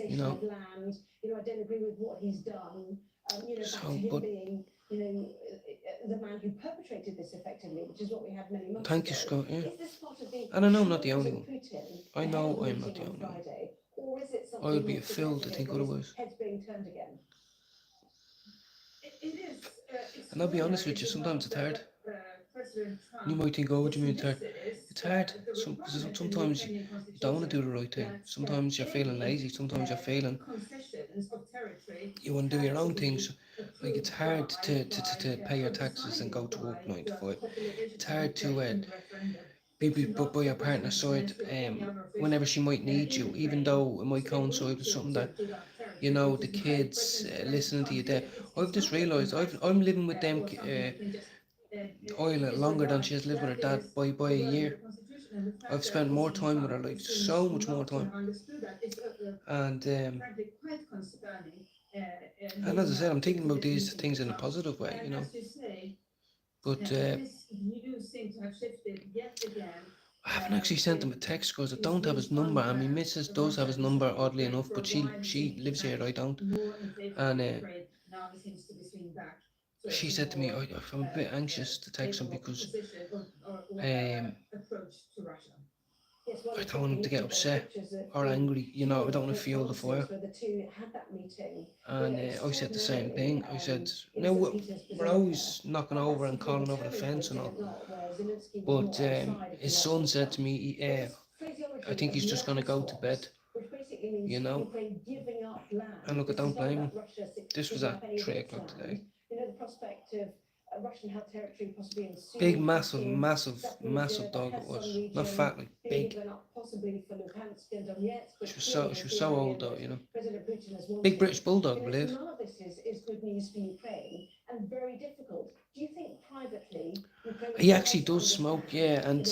you know. I don't agree with what he's done. So, but you know, the man who perpetrated this effectively, which is what we had many months thank ago. you, Scott, yeah. Is this part of the And I know I'm not the only one. Putin I know ahead I'm of not the meeting only on one. Friday, or is it I would be more a fool to think significant otherwise. that his head's being turned again? It is. And I'll be honest with you, sometimes it's hard. You might think, oh, what do you mean it's hard? It's hard. Sometimes you don't want to do the right thing. Sometimes you're feeling lazy. Sometimes you're feeling you want to do your own things. Like, it's hard to pay your taxes and go to work 9 to 5. It's hard to be by your partner's side whenever she might need you, even though it might coincide with something that you know, the kids listening to you there. I've just realised I'm living with them Isla longer than she has lived with her dad by a year. I've spent more time with her, like so much more time. And as I said, I'm thinking about these things in a positive way, you know. But I haven't actually sent him a text because I don't have his number, and my missus does have his number, oddly enough, but she lives here, I don't. And she said to me, I'm a bit anxious to text him because I don't want him to get upset or angry, you know, I don't want to fuel the fire. And I said the same thing. I said, no, we're always knocking over and calling over the fence and all. But his son said to me, I think he's just going to go to bed, you know. And look, I don't blame him. This was at 3 o'clock today. You know, the prospect of Russian held territory possibly in Sudan. Big, massive dog it was. Not fat, like big. She was so old though, you know. Big British bulldog, I believe. None of this is good news for Ukraine and very difficult. Do you think privately? He actually does smoke, yeah, and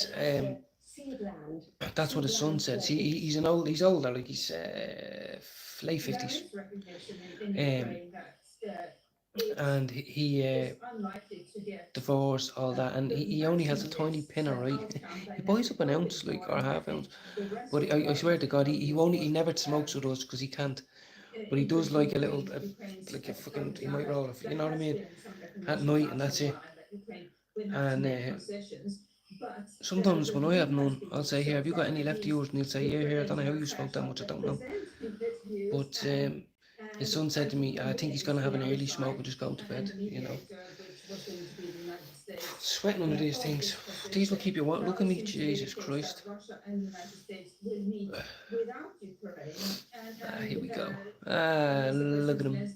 that's what his son said. See, he's older, like he's late 50s. And he divorced, all that, and he only has a tiny pinner, right? He buys up an ounce, like, or a half ounce. But I swear to God, he never smokes with us because he can't. But he does like a little, like a fucking, he might roll it, you know what I mean? At night, and that's it. And sometimes when I have none, I'll say, here, have you got any left of yours? And he'll say, yeah, here, I don't know how you smoke that much, I don't know. But his son said to me, I think he's going to have an early smoke and just go to bed, you know. Sweating under these things. These will keep you warm. Look at me, Jesus Christ. Here we go. Look at him.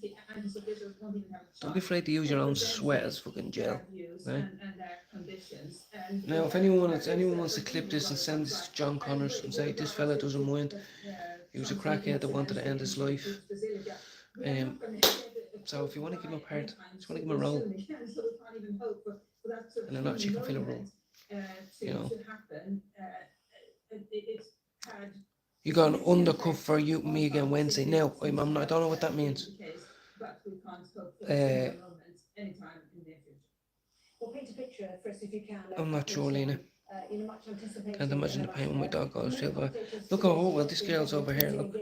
Don't be afraid to use your own sweat as fucking gel. Right? Now, if anyone wants to clip this and send this to John Connors and say, this fella doesn't mind, he was a crackhead that wanted to end his life. So if you want to give him a part, just want to give him a role, and a lot you can fill a role, you know. You got an undercover you me again Wednesday. Now I don't know what that means. I'm not sure, Lena. Can't imagine the pain when my dog goes feel bad. Look, oh well, this girl's over here. Look,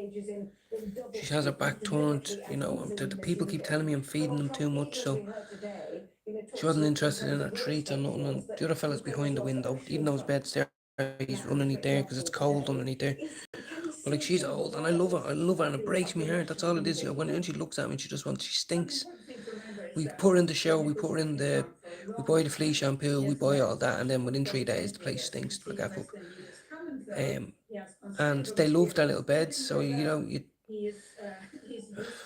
she has her back turned. You know, the people keep telling me I'm feeding them too much, so she wasn't interested in her treats or nothing. And the other fella's behind the window, even though his bed's there, he's underneath there because it's cold underneath there. But like, she's old and I love her and it breaks me heart. That's all it is. You know, when she looks at me, she stinks. We put her in the shower, we buy the flea shampoo, we buy all that, and then within 3 days the place stinks to the gaff up. And they love their little beds, so you know,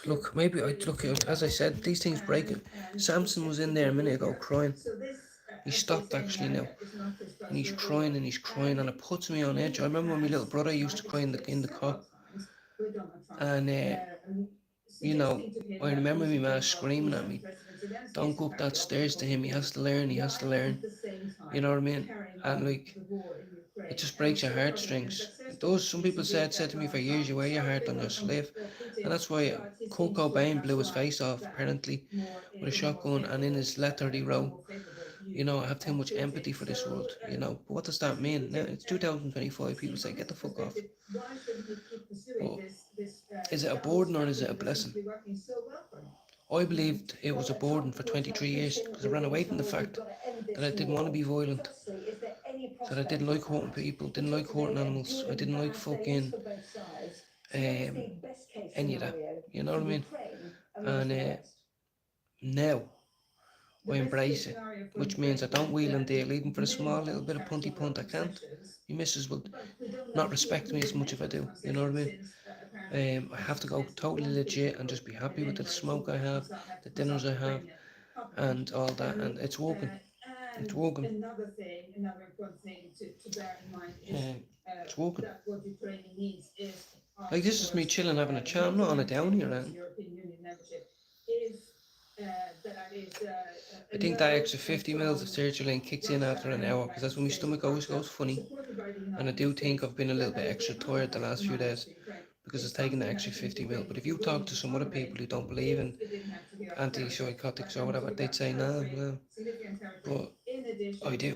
look, as I said, these things break it. Samson was in there a minute ago crying. He stopped actually now, and he's crying, and it puts me on edge. I remember when my little brother used to cry in the car, and you know, I remember my ma screaming at me, don't go up that stairs to him, he has to learn, you know what I mean? And like, it just breaks your heartstrings. It does. Some people said to me for years, you wear your heart on your sleeve, and that's why Kurt Cobain blew his face off apparently with a shotgun, and in his letter he wrote, you know, I have too much empathy for this world, you know. But what does that mean? Now it's 2025, people say get the fuck off. But is it a burden or is it a blessing? I believed it was a burden for 23 years because I ran away from the fact that I didn't want to be violent, that I didn't like hurting people, didn't like hurting animals, I didn't like fucking any of that, you know what I mean? And now I embrace it, which means I don't wheel and deal, even for a small little bit of punty punt I can't. My missus will not respect me as much if I do, you know what I mean? I have to go totally legit and just be happy with the smoke I have, the dinners I have, and all that, and it's working. It's working. Another important thing to bear in mind is It's working. that what Ukraine needs is Like, this is me chilling, having a chat. I'm not on a down here, man. European Union membership. If that is I think that extra 50 mils of sertraline kicks in after an hour, because that's when my stomach always goes funny. And I do think I've been a little bit extra tired the last few days because it's taking the extra 50 mil. But if you talk to some other people who don't believe in antipsychotics or whatever, they'd say no. But I do.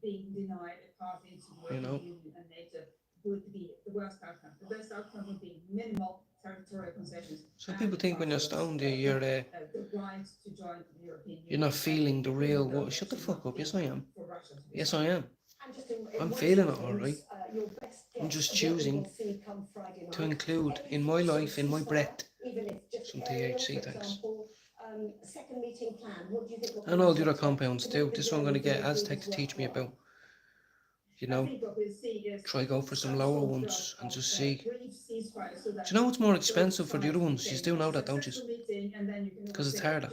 Being denied a path into the You know. European Union and NATO would be the worst outcome. The best outcome would be minimal territorial concessions. Some people think when you're stoned, you're the right to join the European Union. you're not feeling the real. What? Shut the fuck up. Yes, I am. For Russia to be Yes, I am. And just in I'm one feeling it sentence, all right. your best I'm guess just of what we choosing will see come Friday night, to include in my life, in my breath, even if just some aerial, THC, for thanks. example, second meeting plan. What do you think? will and come all the other next? compounds too. What This the one I'm going to journey get will Aztec be to teach me worthwhile. about. You know, try go for some lower ones and just see. Do you know what's more expensive for the other ones? You still know that, don't you? Because it's harder.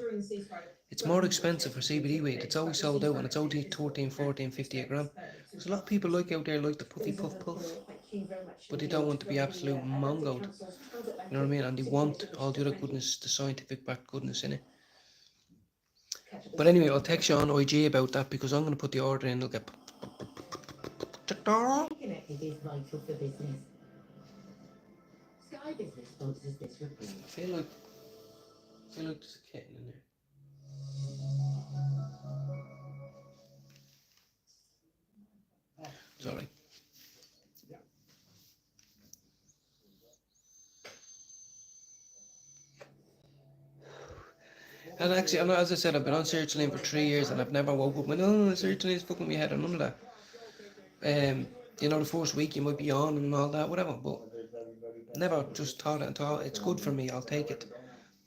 It's more expensive for CBD weed. It's always sold out and it's only 13, 14, 50 a gram. There's a lot of people like out there like the puffy puff puff, but they don't want to be absolute mongoed. You know what I mean? And they want all the other goodness, the scientific backed goodness in it. But anyway, I'll text you on IG about that because I'm going to put the order in. It'll get. Connected is vital for business. Sky Business sponsors this report. I feel like there's a kitten in there. Sorry. And actually, I know, as I said, I've been on sertraline for 3 years and I've never woke up with, oh, sertraline's fucking me head or none of that. You know, the first week you might be on and all that, whatever, but never just thought it and thought, it's good for me, I'll take it.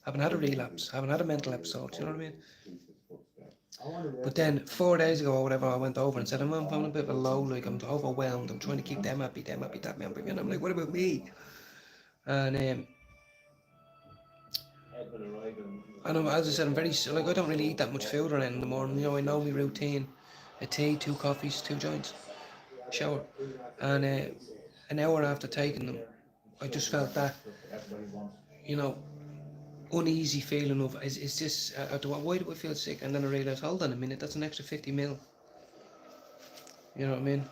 Haven't had a relapse, haven't had a mental episode, you know what I mean? But then 4 days ago or whatever, I went over and said, I'm having a bit of a low, like I'm overwhelmed, I'm trying to keep them happy, that happy, and I'm like, what about me? And as I said, I'm very, like, I don't really eat that much food or anything in the morning, you know, I know my routine, a tea, 2 coffees, 2 joints, shower, and an hour after taking them, I just felt that, you know, uneasy feeling of, is this, why do I feel sick? And then I realised, hold on a minute, that's an extra 50 mil. You know what I mean?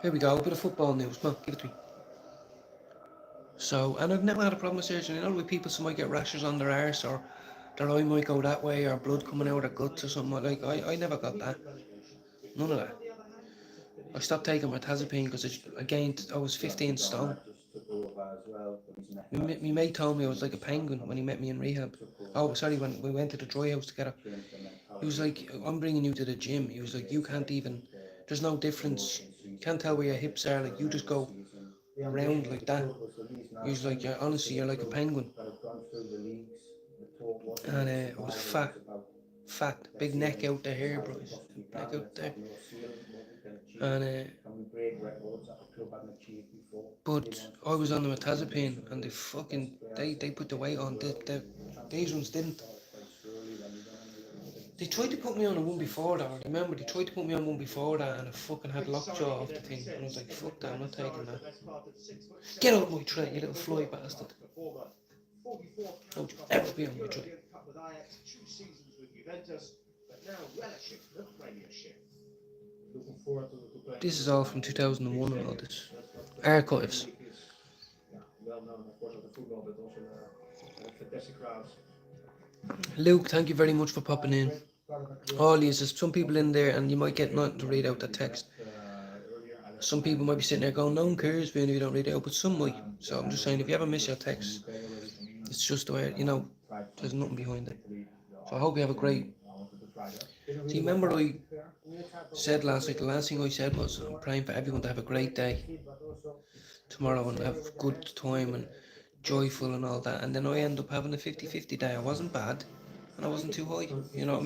Here we go, a bit of football news, come on, give it to me. So, and I've never had a problem with surgery. You know, with people, some might get rashes on their arse, or their eye might go that way, or blood coming out of their guts or something. Like, I never got that. None of that. I stopped taking mirtazapine because I was 15 stone. My mate told me I was like a penguin when he met me in rehab. Oh, sorry, when we went to the dry house together. He was like, I'm bringing you to the gym. He was like, you can't even, there's no difference. You can't tell where your hips are. Like, you just go around like that. He was like, yeah, honestly, you're like a penguin. And it was fat, big neck out the hair, bros. Neck out there. And but I was on the mirtazapine and they put the weight on. These ones didn't. They tried to put me on a one before that. I remember they tried to put me on one before that and I fucking had lockjaw off the thing. And I was like, fuck that, I'm not taking that. Get out of my tray, you little fly bastard. Don't you ever be on my tray. This is all from 2001 and all this. Archives. Luke, thank you very much for popping in. All these, there's some people in there and you might get nothing to read out that text. Some people might be sitting there going, no one cares when you don't read it out, but some might. So I'm just saying, if you ever miss your text, it's just the way, you know, there's nothing behind it. So I hope you have a great... Do you remember I said last week, the last thing I said was, I'm praying for everyone to have a great day tomorrow and have a good time and joyful and all that, and then I end up having a 50-50 day. I wasn't bad and I wasn't too high, you know what I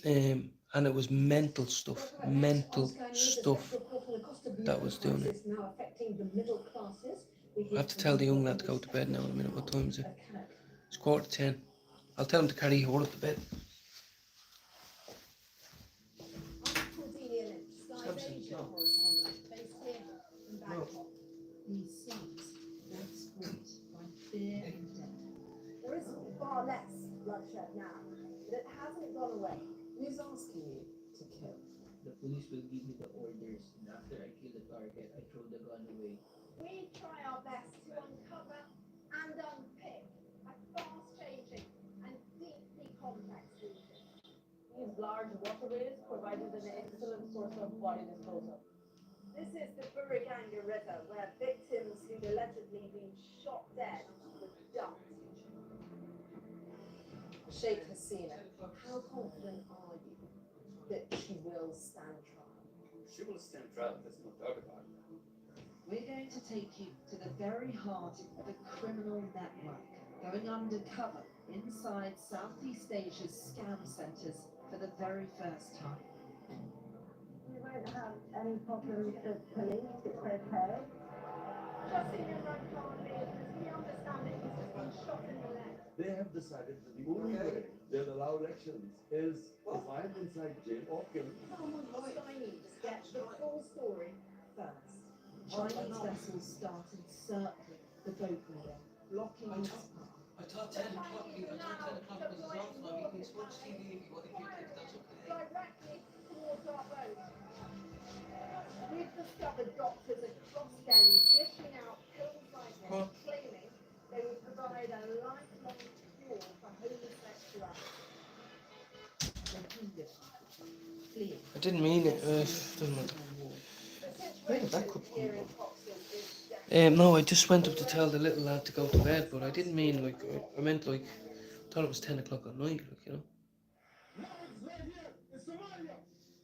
mean? And it was mental stuff that was doing it. I have to tell the young lad to go to bed now in a minute. What time is it? It's 9:45. I'll tell him to carry her up to bed. I'm Cordelia Lynch, Sky's Simpson, Asia no. correspondent, based here in Bangkok. These songs, that's great. By fear and death. There is far less bloodshed now, but it hasn't gone away. Who's asking you to kill? The police will give me the orders, and after I kill the target, I throw the gun away. We try our best to uncover and unpick a fast-changing and deeply complex region. These large waterways provided an excellent source of body disposal. This is the Buriganga River, where victims who'd allegedly been shot dead were dumped. Sheikh Hasina, how confident are you that she will stand trial? She will stand trial, there's no doubt about it. We're going to take you to the very heart of a criminal network, going undercover inside Southeast Asia's scam centers for the very first time. You won't have any problems with police, it's okay. Just in your right car, we understand that he's just been shot in the leg. They have decided that the only way they'll allow elections is if I'm inside jail or killed. Sky News gets the full story first. Chinese vessels started circling the boat area, blocking its path. I thought 10 o'clock, was his off time. You can watch TV if you want, if you think that's okay. Directly towards our boat. We've discovered doctors across Delhi dishing out pills like this, claiming they would provide a lifelong cure for homosexuality. The Hindu party, fleeing. I didn't mean it. Doesn't matter. The Where did that situation cup come here in from? Cox's is definitely No, I just went up to tell the little lad to go to bed, but I didn't mean like, I meant like, thought it was 10 o'clock at night, like, you know.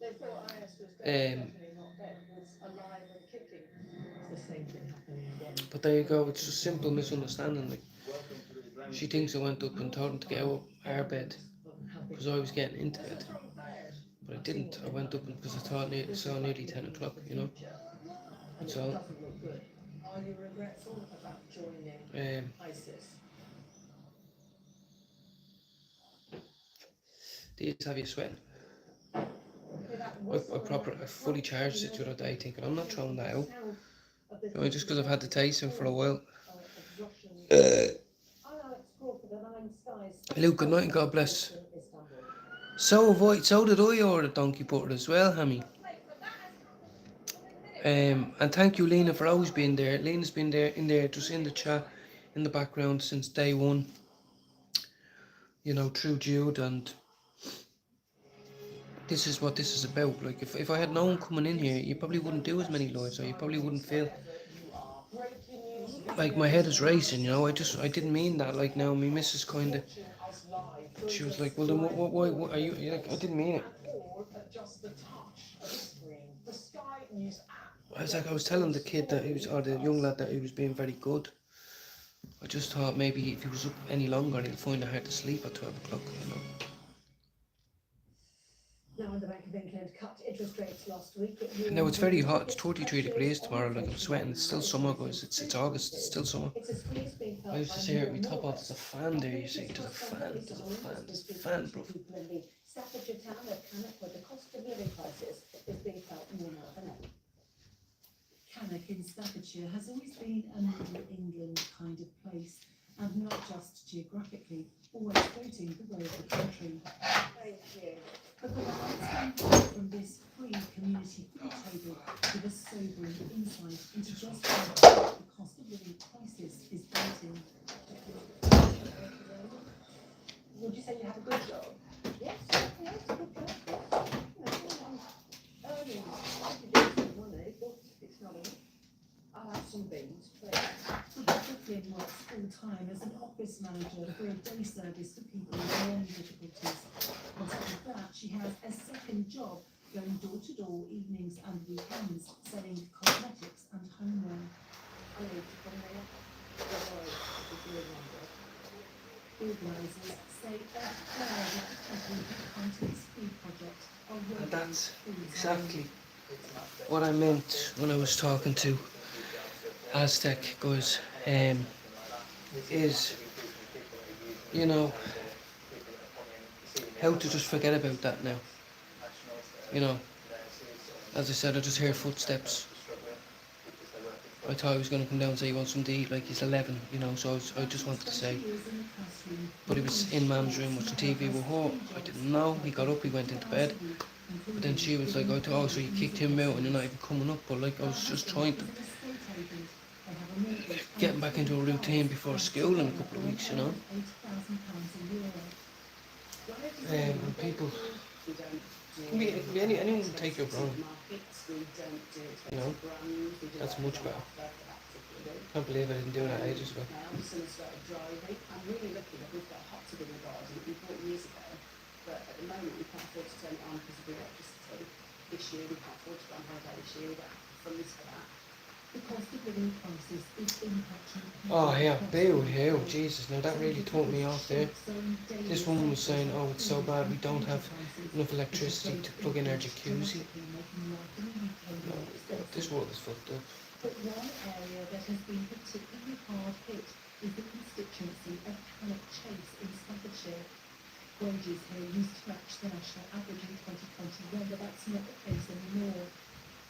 They thought IS was Um, definitely not dead, was alive and kicking. It's the same thing happening again. But there you go, it's a simple misunderstanding. Like, she thinks I went up and told him to get out of our bed because I was getting into it. But I didn't. I went up because I thought it saw nearly 10 o'clock, you know. That's all. Doesn't look good. Are you regretful about joining ISIS? These have you sweating. I fully charged it the other day thinking I'm not throwing that out. You know, just because I've had the tasting for a while. Luke, good night and God bless. So did I order donkey butter as well, Hammy. And thank you, Lena, for always being there. Lena's been there in there, just in the chat, in the background since day one. You know, through Jude, and this is what this is about. Like, if I had no one coming in here, you probably wouldn't do as many lives, or you probably wouldn't feel like my head is racing. You know, I didn't mean that. Like, now my missus kind of, she was like, well then what are you like, I didn't mean it. I was telling the kid that he was, or the young lad, that he was being very good. I just thought maybe if he was up any longer he'd find it hard to sleep at 12 o'clock, you know. Now, the Bank of England cut interest rates last week. Now it's very hot, it's 33 degrees tomorrow, like I'm sweating, it's still summer guys, it's August, it's still summer. I used to say here, we top off, there's a fan there, you see, there's a fan, bro. Staffordshire town of Cannock, where the cost of living crisis is being felt more now than ever. Cannock in Staffordshire has always been a Middle England kind of place, and not just geographically, always voting the way of the country. Thank you. But the lights come from this free community food table with a sobering insight into just how the cost of living crisis is biting. Would you say you have a good job? Yes, yes, good job. Earning, I could do some money, but it's not enough. I'll have some beans, please. Rebecca Flynn works full-time as an office manager for a day service for people with learning difficulties. On top of that, she has a second job going door-to-door evenings and weekends, selling cosmetics and homeware. I need to come here. Otherwise, I'll be doing my job. Organisers say they're proud of the people who funded this food project are And working that's full-time. exactly what I meant when I was talking to Aztec guys, is, you know, how to just forget about that now. You know, as I said, I just hear footsteps. I thought he was going to come down and say he wants something to eat, like he's 11, you know, so I just wanted to say. But he was in Mam's room watching TV with her. I didn't know. He got up, he went into bed. But then she was like, I thought, oh, so you kicked him out and you're not even coming up. But like, I was just trying to get him back into a routine before school in a couple of weeks, you know. And people, anyone can take your brawn. You know, that's much better. Can't believe I didn't do that ages ago. I'm really lucky that we've got a hot tub in the garden that we bought years ago, but at the moment we can't afford to turn it on because of the electricity. This year we can't afford to go on holiday this year, we don't have funds for that. The cost of living crisis is impacting. Oh yeah, boo, Jesus, now that really turned me off there. This woman was saying, oh, it's so bad we don't have enough electricity to plug in our jacuzzi. No, this world is fucked up. But one area that has been particularly hard hit is the constituency of Cannock Chase in Staffordshire. Wages here used to match the national average in 2021, but that's not the case anymore.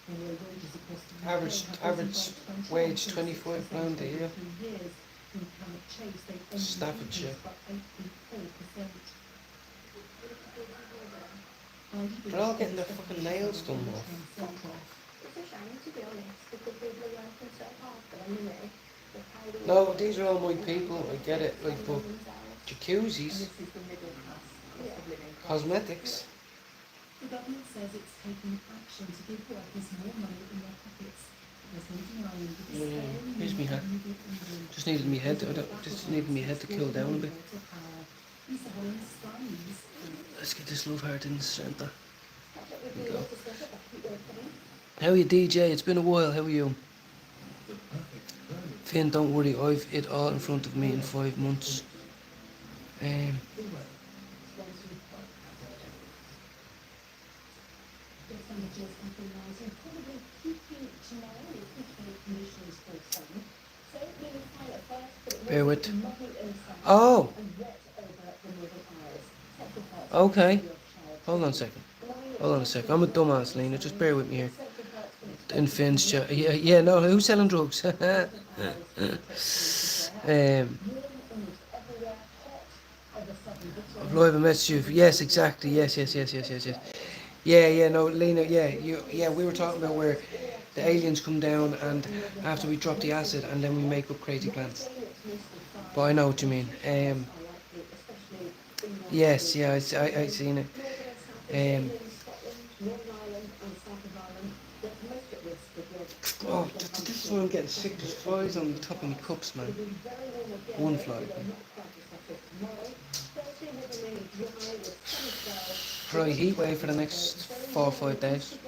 Wages across the UK Average wage £25 a year. In Cannock Chase, they only Staffordshire. by 8.4%. They're all getting their fucking nails done off. It's a shame, to be honest, because people are working so hard for the money. No, these are all my people, I get it, like, but jacuzzis, cosmetics. The government says it's taking action to give workers more money in their pockets. Here's me hat. Just needed me head. Just needed me head to cool down a bit. Let's get this love heart in the centre. There we go. How are you, DJ? It's been a while. How are you? Finn, don't worry. I've it all in front of me in 5 months. Bear with. Oh! Okay. Hold on a second. Hold on a second. I'm a dumbass, Lena. Just bear with me here. In Finn's chat. Yeah, no, who's selling drugs? Live a message. Yes, exactly. Yes. Yeah, no, Lena, yeah, we were talking about where the aliens come down and after we drop the acid and then we make up crazy plans. But I know what you mean. Yes, yeah, I seen it. Oh, this is why I'm getting sick. There's flies on the top of my cups, man. One fly. Probably heat wave for the next 4 or 5 days.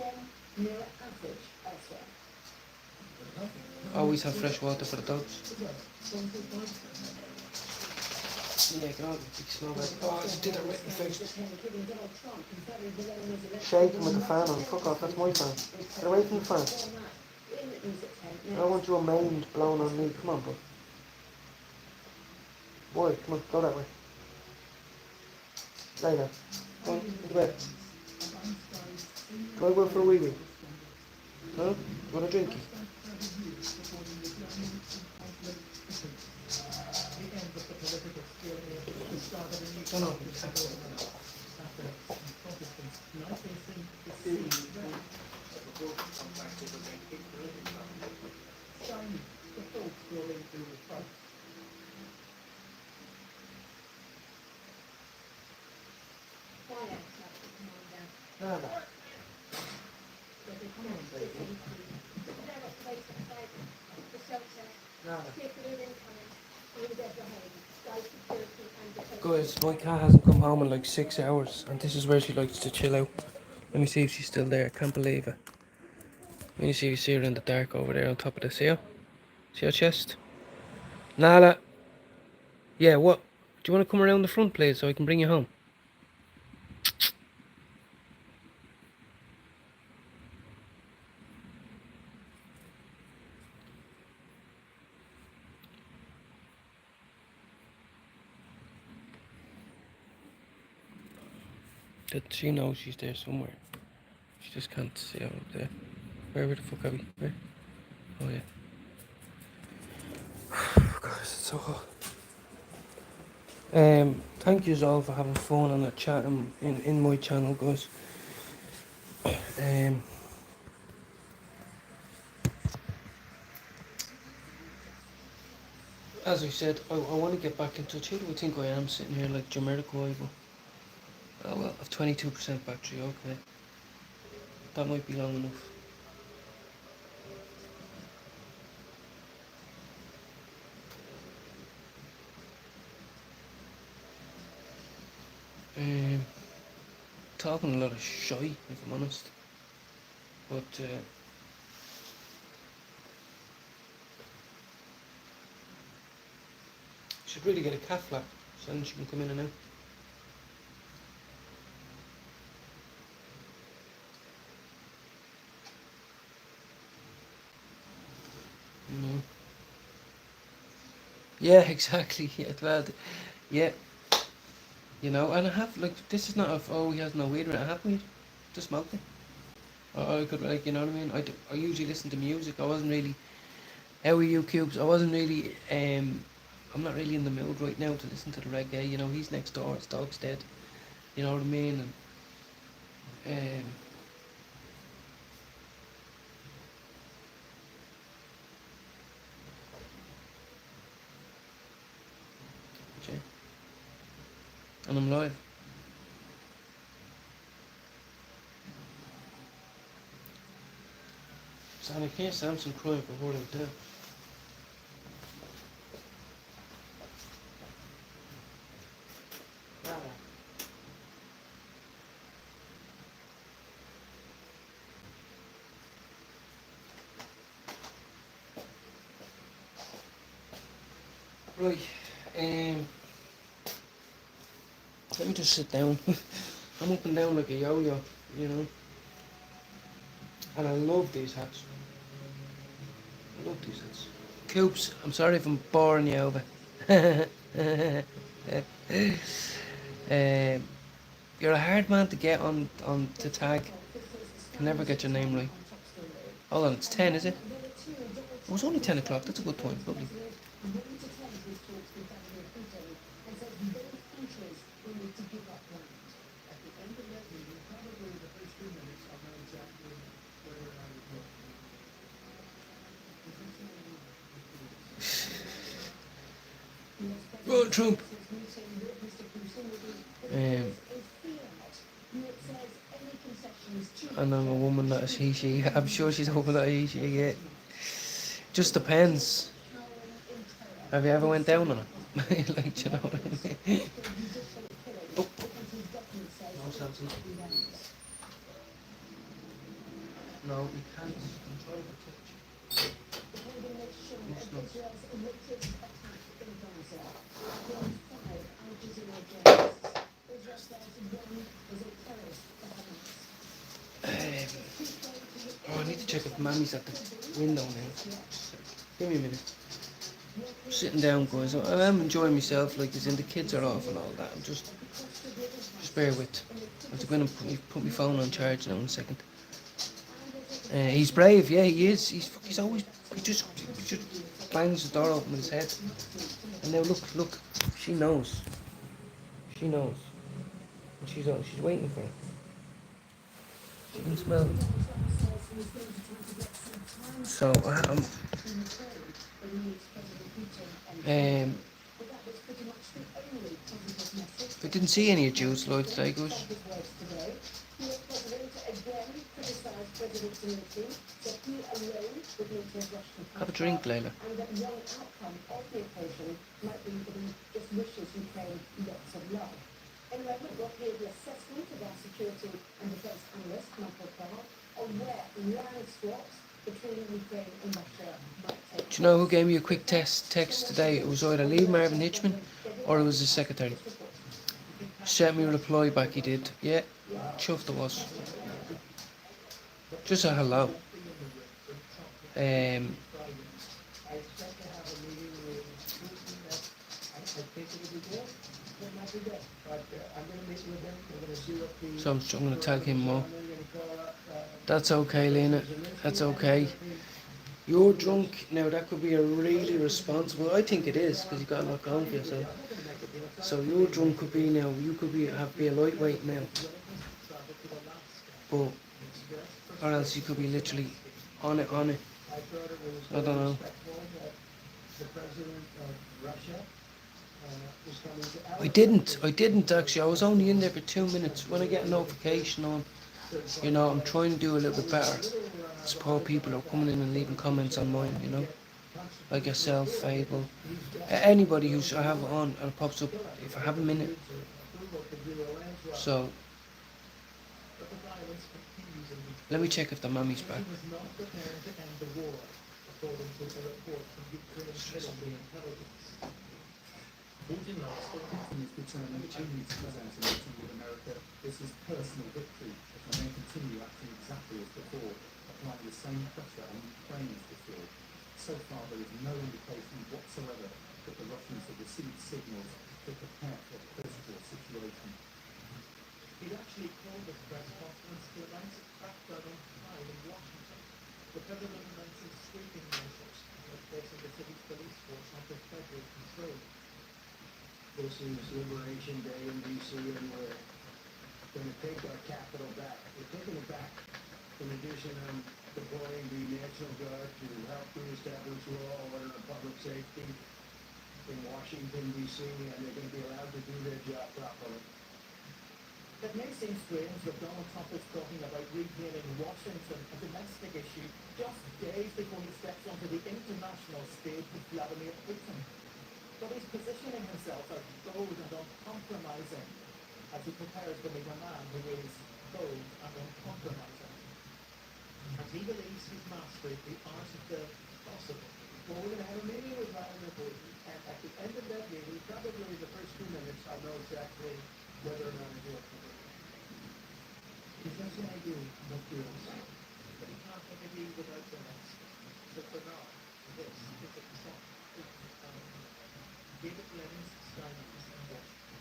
Always have fresh water for the dogs. Yeah, get on, big snowball. Oh, I just did that right in the face. Shake him with the fan on. Fuck off, that's my fan. Get away from the fan. I don't want your mane blown on me. Come on, boy. Boy, come on, go that way. Lay down. Go on, into bed. Go over for a wee wee. No? You want a drinky? No, no. Guys, my cat hasn't come home in like 6 hours and this is where she likes to chill out. Let me see if she's still there. I can't believe it. Let me see if you see her in the dark over there on top of the seal. See her chest? Nala. Yeah, what? Do you want to come around the front, please, so I can bring you home? That she knows she's there somewhere. She just can't see out up there. Where the fuck are we? Where? Oh yeah. Guys, it's so hot. Thank you all for having fun and chatting in my channel, guys. As I said, I want to get back in touch. Who do I think I am sitting here like Jamiroquai? But oh well, I've 22% battery. Okay, that might be long enough. Talking a lot of shy, if I'm honest. But should really get a cat flap so then she can come in and out. No. Yeah, exactly. Yeah, well, yeah. You know, and I have like this is not a oh he has no weed. I have weed, just smoked it. I could like you know what I mean. I usually listen to music. I wasn't really. How are you, Cubes? I wasn't really. I'm not really in the mood right now to listen to the reggae. You know, he's next door. His dog's dead. You know what I mean? And okay. And I'm live. So I can't Samson crying for what I do. Right, let me just sit down. I'm up and down like a yo-yo, you know. And I love these hats. I love these hats. Coops, I'm sorry if I'm boring you over. You're a hard man to get on to tag. Can never get your name right. Hold on, it's 10, is it? It was only 10 o'clock, that's a good time, probably. Roll Trump. And I'm a woman that is he, she. I'm sure she's a woman that is he, she, yeah. Just depends. Have you ever went down on it? Like, you know what I mean? Oh. No, Samson. No, we can't. I'm trying to touch. It's not. Oh, I need to check if Mammy's at the window now. Give me a minute. I'm sitting down, guys. I am enjoying myself, like as in the kids are off and all that. I'm just bear with. I'm going to put my phone on charge now in a second. He's brave, yeah, he is. He's always he just bangs the door open with his head. And now look, she knows. She knows. And she's waiting for him. She can smell him. So I didn't see any of Jude's Lloyd today, guys. Have a drink, Layla. Anyway, we'll hear the assessment of our security and defence analyst, Michael Carr, on where land swaps between Ukraine and Russia might take. Do you know who gave me a quick text today? It was either Lee Marvin Hitchman or it was the secretary. Sent me a reply back, he did. Yeah, chuffed it was. Just a hello. that might be good. But I'm going to meet with them. We're going to see what the. So I'm going to tag him more. I'm going to call up, That's okay, Lena. That's okay. You're drunk. Now, that could be a really responsible... I think it is, because you got a lot going for yourself. So your drunk could be now... You could be a lightweight now. But... Or else you could be literally on it. I don't know. The president of Russia is coming to I didn't actually. I was only in there for 2 minutes. When I get a notification on, you know, I'm trying to do a little bit better. Support people who are coming in and leaving comments on mine, you know. Like yourself, Fable. Anybody who I have on and it pops up if I have a minute. So, let me check if the mummy's back. Putin last spoke and is determined only to present a meeting with America. This is personal victory, and they continue acting exactly as before, applying the same pressure on Ukraine as before. So far, there is no indication whatsoever that the Russians have received signals to prepare for a post-war situation. He actually called this press conference to announce its crackdown on crime in Washington. The president mentioned sweeping measures and placing the city's police force under federal control. This is Liberation Day in D.C. and we're going to take our capital back. We're taking it back. In addition, I'm deploying the National Guard to help reestablish law, order, and public safety in Washington, D.C., and they're going to be allowed to do their job properly. It may seem strange that Donald Trump is talking about retaining Washington, a domestic issue, just days before he steps onto the international stage with Vladimir Putin. But he's positioning himself as bold and uncompromising as he prepares to meet a man who is bold and uncompromising. And he believes he's mastered the art of the possible. Well, we're going to have a meeting with Vladimir Putin, and at the end of that meeting, probably the first 2 minutes, I'll know exactly whether or not I do it. He's just going to do what deals. But he can't make a deal without the next. So for now, this is a Trump. David Lennon's Sky News in Washington.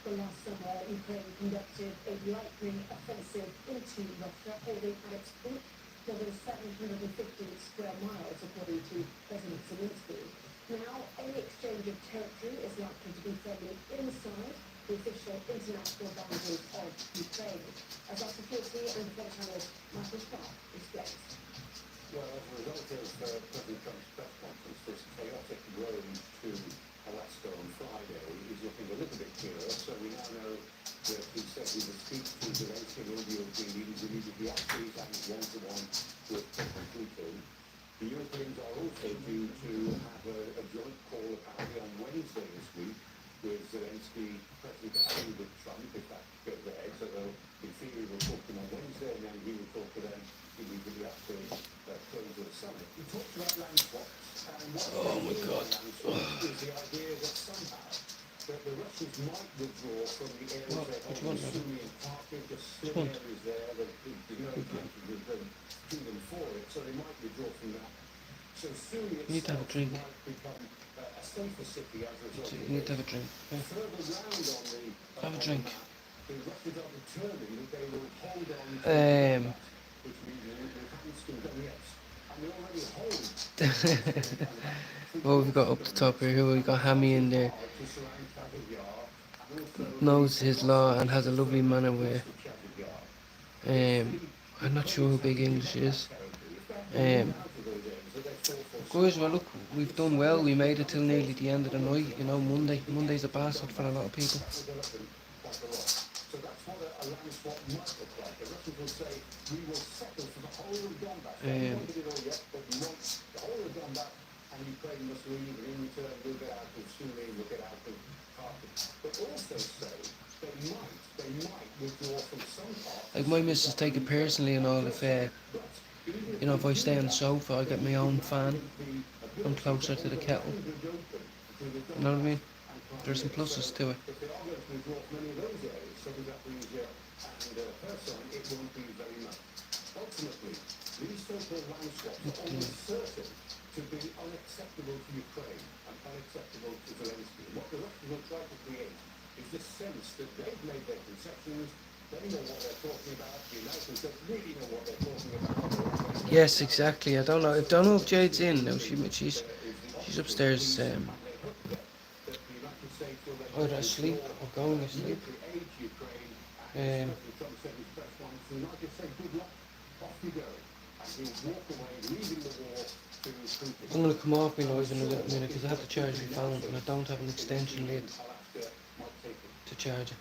The last summer, Ukraine conducted a lightning offensive into Russia, holding at its peak more than 750 square miles, according to President Zelensky. Now, any exchange of territory is likely to be firmly inside the official international boundaries of Ukraine, as our security and defense analyst Michael Clark explains. Well, as a result of President Trump's press conference, this chaotic road to Alaska on Friday is looking a little bit clearer. So we now know that he said he would speak to Zelensky and all the European leaders immediately after he's having one-to-one with President Putin. The Europeans are also due to have a joint call apparently on Wednesday this week with Zelensky, President and with Trump, if that goes ahead. So they'll, in theory, will talk to them on Wednesday, and then he will talk to them immediately after close of the summit. We talked about land swaps, and what my God. land swaps is the idea that somehow that the Russians might withdraw from the areas they hold in Sumy and Kharkiv, just slim areas there, that there's no country with them to them for it, so they might withdraw from that. So Sumy You need to have a drink. might become a safer city as a result of You need to have a drink. Yeah. Further round on the Have a drink. the Russians are determined that they will hold on to which means the Republicans can go yes. And they already hold What we've got up the top here, we got Hammy in there. Knows his law and has a lovely manner with. I'm not sure how big English is. Guys, well look, we've done well. We made it till nearly the end of the night. You know, Monday. Monday's a bastard for a lot of people. So that's what a land swap might look like. The Russians will say, we will settle for the whole of Donbass. We won't get it all yet, but we want the whole of Donbass, and Ukraine must leave, and in return we'll get out of Sumy, we'll get out of Kharkiv. But also say they might withdraw from some parts. Like my missus take it personally and all. If you know, if I stay on the sofa, I get my own fan. I'm closer to the kettle. You know what I mean? There's some pluses to it. If they are going to withdraw from any of those areas, so Zaporizhzhia and Kherson, it won't be very much. Ultimately, these so-called total land swaps are almost certain to be unacceptable to Ukraine and unacceptable to Zelensky. And what the Russians will try to create is this sense that they've made their concessions, they know what they're talking about, the Americans don't really know what they're talking about. Yes, exactly. I don't know if Jade's in. No, she's upstairs. Either asleep or going asleep. I'm going to come off my noise in a little minute because I have to charge my phone and I don't have an extension lead to charge it.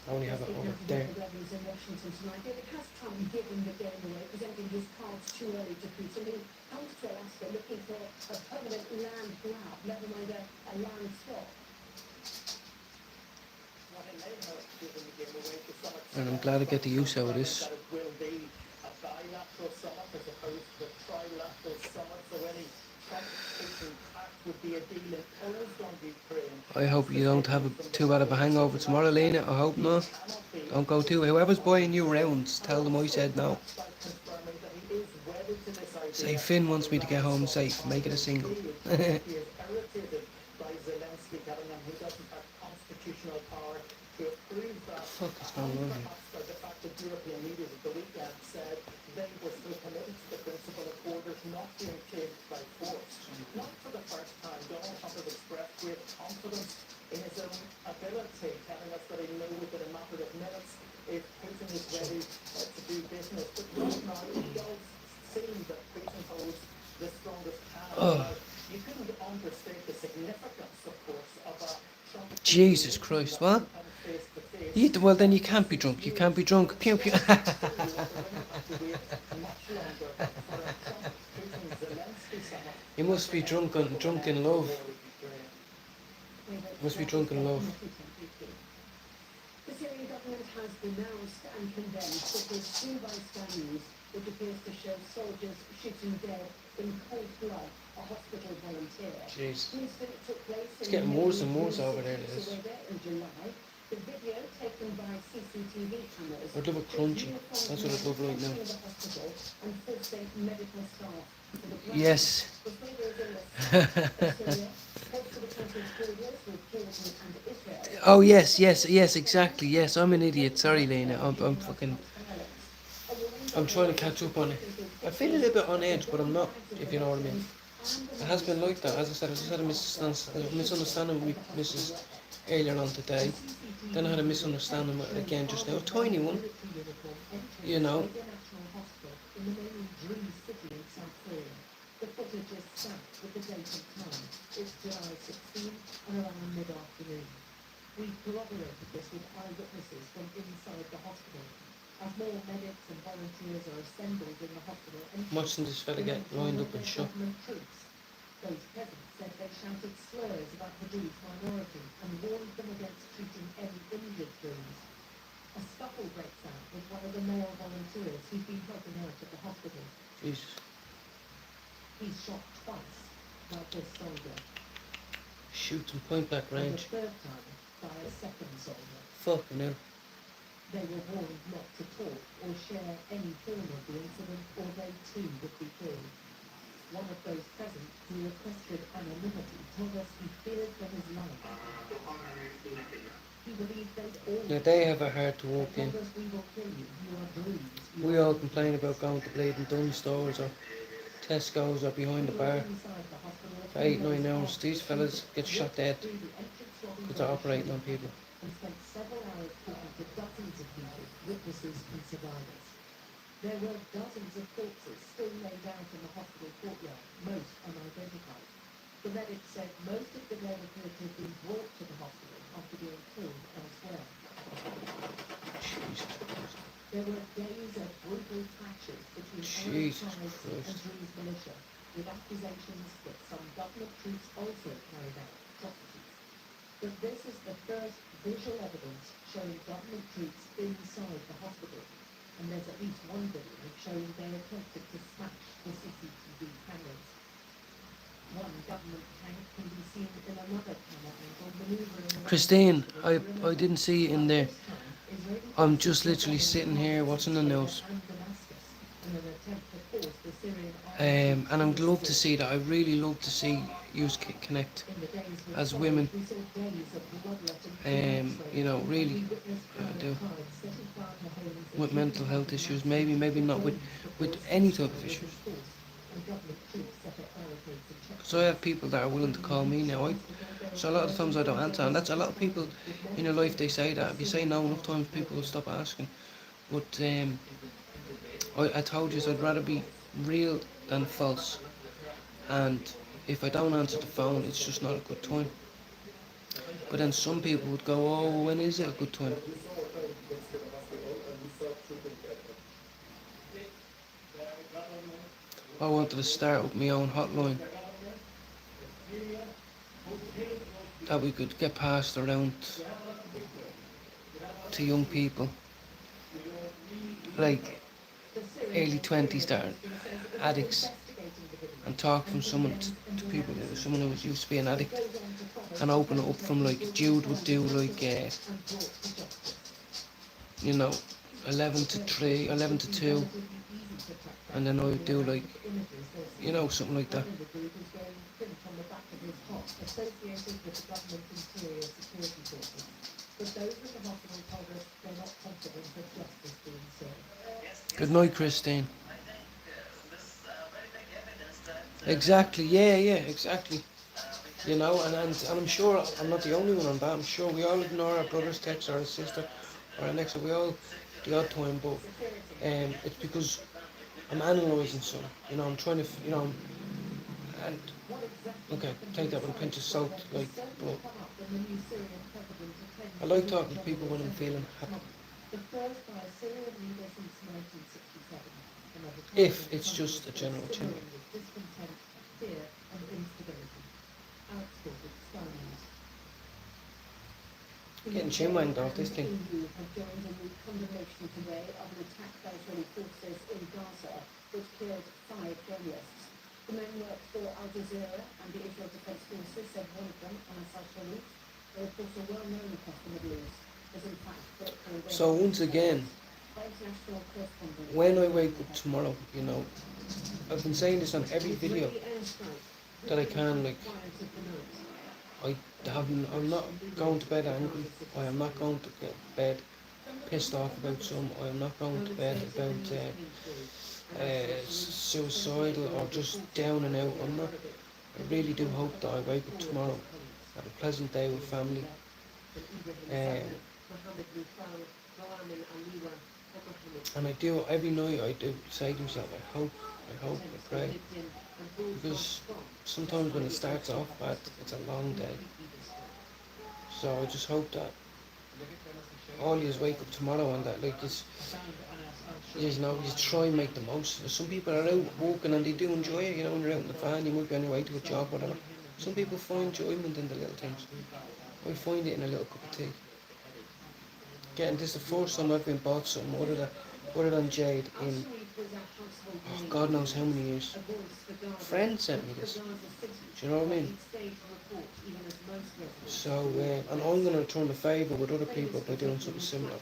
I only have it over there. In Washington tonight. David, has Trump given the game away, presenting his cards too early to Putin? He comes to Alaska looking for a permanent land grab, never mind a land swap. And I'm glad I get the use out of this. I hope you don't have too bad of a hangover tomorrow, Lena. I hope not. Don't go too. Whoever's buying you rounds, tell them I said no. Say Finn wants me to get home safe. Make it a single. Fuck is going on here? Not for the first time, Donald Trump has expressed great confidence in his own ability, telling us that he knows within a matter of minutes if Putin is ready to do business. But right now, it does seem that Putin holds the strongest hand. You couldn't understate the significance, of course, of a Trump. Jesus Christ, what? Well, then you can't be drunk. You can't be drunk. Pew pew. You must be drunk in love. Must be drunk in love. The Syrian government has denounced and condemned what was seen by Sky News, which appears to show soldiers shooting dead in cold blood a hospital volunteer. Jeez. The incident took place It's getting worse and worse over there, it is. in July. The video taken by CCTV cameras. I'd love a crunchy. That's what I'd love right now. And forcing medical staff to the ground. Yes. The flavor is in Syria. Head to the country's borders with Jordan and Israel. Oh yes, exactly. Yes, I'm an idiot. Sorry, Lena. I'm fucking. I'm trying to catch up on it. I feel a little bit on edge, but I'm not. If you know what I mean. It has been like that. As I said, I just had a misunderstanding with Mrs. earlier on today. Then I had a misunderstanding with it again just now. A tiny one. You know. The footage is stamped with the date and time. It's July 16 and around mid-afternoon. We corroborated this with eyewitnesses from inside the hospital. As more medics and volunteers are assembled in the hospital, and Watching this fella get lined up and shot. those present said they shouted slurs about the Jewish minority and warned them against treating any injured Jews. A scuffle breaks out with one of the male volunteers who's been helping out at the hospital. Jesus. He's shot twice by this soldier. Shoots in point blank And range. the third time by a second soldier. Fucking hell. They were warned not to talk or share any film of the incident, or they too would be killed. One of those present, who requested anonymity, told us he feared for his life. He believed they'd all. Now they have a heart to walk in. Told us, we will kill you. You are bruised. We all complain about going to Blade and Dunn stores or Tesco's or behind the bar for 8-9 hours. These fellas get shot dead because they're operating on people. And spent several hours talking to dozens of people, witnesses and survivors. There were dozens of corpses still laid out in the hospital courtyard, most unidentified. The medics said most of the men appeared to have been brought to the hospital after being killed elsewhere. There were days of brutal clashes between Arab tribes and Druze militia, with accusations that some government troops also carried out atrocities. But this is the first visual evidence showing government troops inside the hospital, and there's at least one video showing they attempted to smash the CCTV cameras. One government tank can be seen in another camera angle maneuvering. Christine, I didn't see you in there. I'm just literally sitting here watching the news. And I'd love to see that. I really love to see youth connect as women. You know, really, I do. With mental health issues, maybe not with any type of issues. So I have people that are willing to call me now. So a lot of times I don't answer, and that's a lot of people in your life. They say that if you say no enough times, people will stop asking. But I told you, so I'd rather be real than false. And if I don't answer the phone, it's just not a good time. But then some people would go, oh, when is it a good time? I wanted to start up my own hotline that we could get passed around to young people, like early 20s that are addicts, and talk from someone to people, someone who used to be an addict, and open it up from, like Jude would do, like 11 to 3, 11 to 2, and then I would do like, something like that. Good night, Christine. Exactly, yeah, exactly. And I'm sure I'm not the only one on that. I'm sure we all ignore our brother's text or our sister or our next, we all the odd time, but it's because I'm analysing something. I'm trying to, and okay, take that with a pinch of salt, like, but I like talking to people when I'm feeling happy. If it's just a general chin. Getting chin wanged off this thing. The men worked for Al Jazeera and the Israel Defense Forces, said one of them, Asad Sharif. They, of course, are well known across the Middle East. As in fact, so once again, when I wake up tomorrow, I've been saying this on every video that I can, like, I'm not going to bed angry. I am not going to get to bed pissed off about something. I am not going to bed about suicidal or just down and out. I really do hope that I wake up tomorrow, have a pleasant day with family. And I do, every night I do say to myself, I hope, I pray. Because sometimes when it starts off bad, it's a long day. So I just hope that all you wake up tomorrow and that, like, you try and make the most. Some people are out walking and they do enjoy it, when you're out in the van, you might be on your way to a job, whatever. Some people find enjoyment in the little things. I find it in a little cup of tea. This is the first time I've been bought something other than Jade in God knows how many years. A friend sent me this. Do you know what I mean? So, and I'm going to return the favour with other people by doing something similar.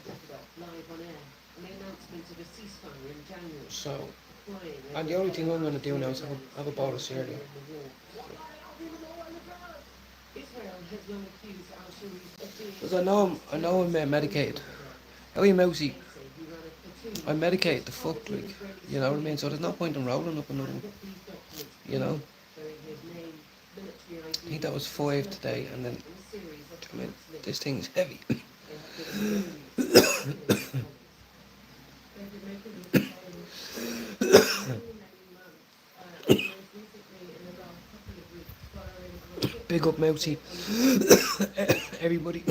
So, and the only thing I'm going to do now is have a bowl of cereal. Because I know I'm medicated. How are you, Mousy? I medicate the fuck, like, you know what I mean? So there's no point in rolling up another one, I think that was 5 today, and then, this thing is heavy. Big up, Mousy. Everybody.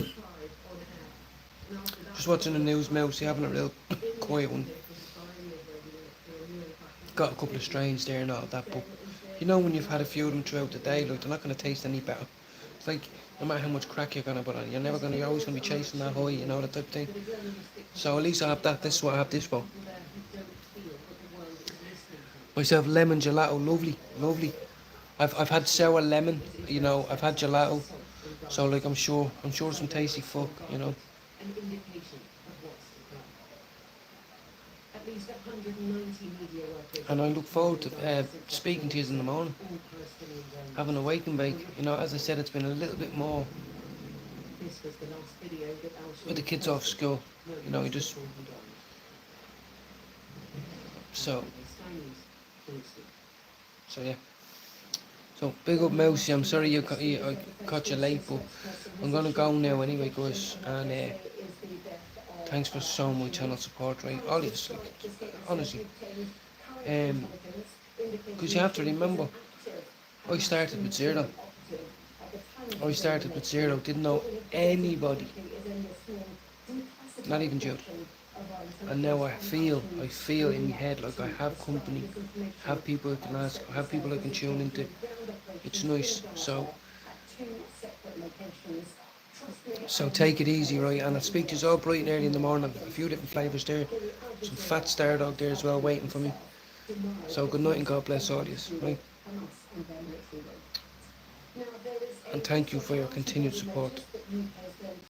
Just watching the news, Mousy, having a real quiet one. Got a couple of strains there and all that, but when you've had a few of them throughout the day, like, they're not going to taste any better. It's like, no matter how much crack you're going to put on, you're always going to be chasing that high, that type of thing. So at least I have that. This is what I have this for. Myself, lemon gelato, lovely. I've had sour lemon, I've had gelato. So, like, I'm sure some tasty fuck, An indication of what's to come. At least 190 media workers. And I look forward to speaking to you in the morning, having a wake and bake. You know, as I said, it's been a little bit more This was the last video that with the kids off school. You know, you just so yeah. So big up Mousy. I'm sorry I caught you late, but I'm gonna go now anyway, guys. And thanks for so much channel support, right? All of us, like, honestly. Because you have to remember, I started with zero. Didn't know anybody, not even Jude. And now I feel in my head like I have company, have people I can ask, have people I can tune into. It's nice. So take it easy, right? And I'll speak to you all bright and early in the morning. A few different flavours there. Some fat star dog there as well waiting for me. So good night and God bless all of you, right? And thank you for your continued support.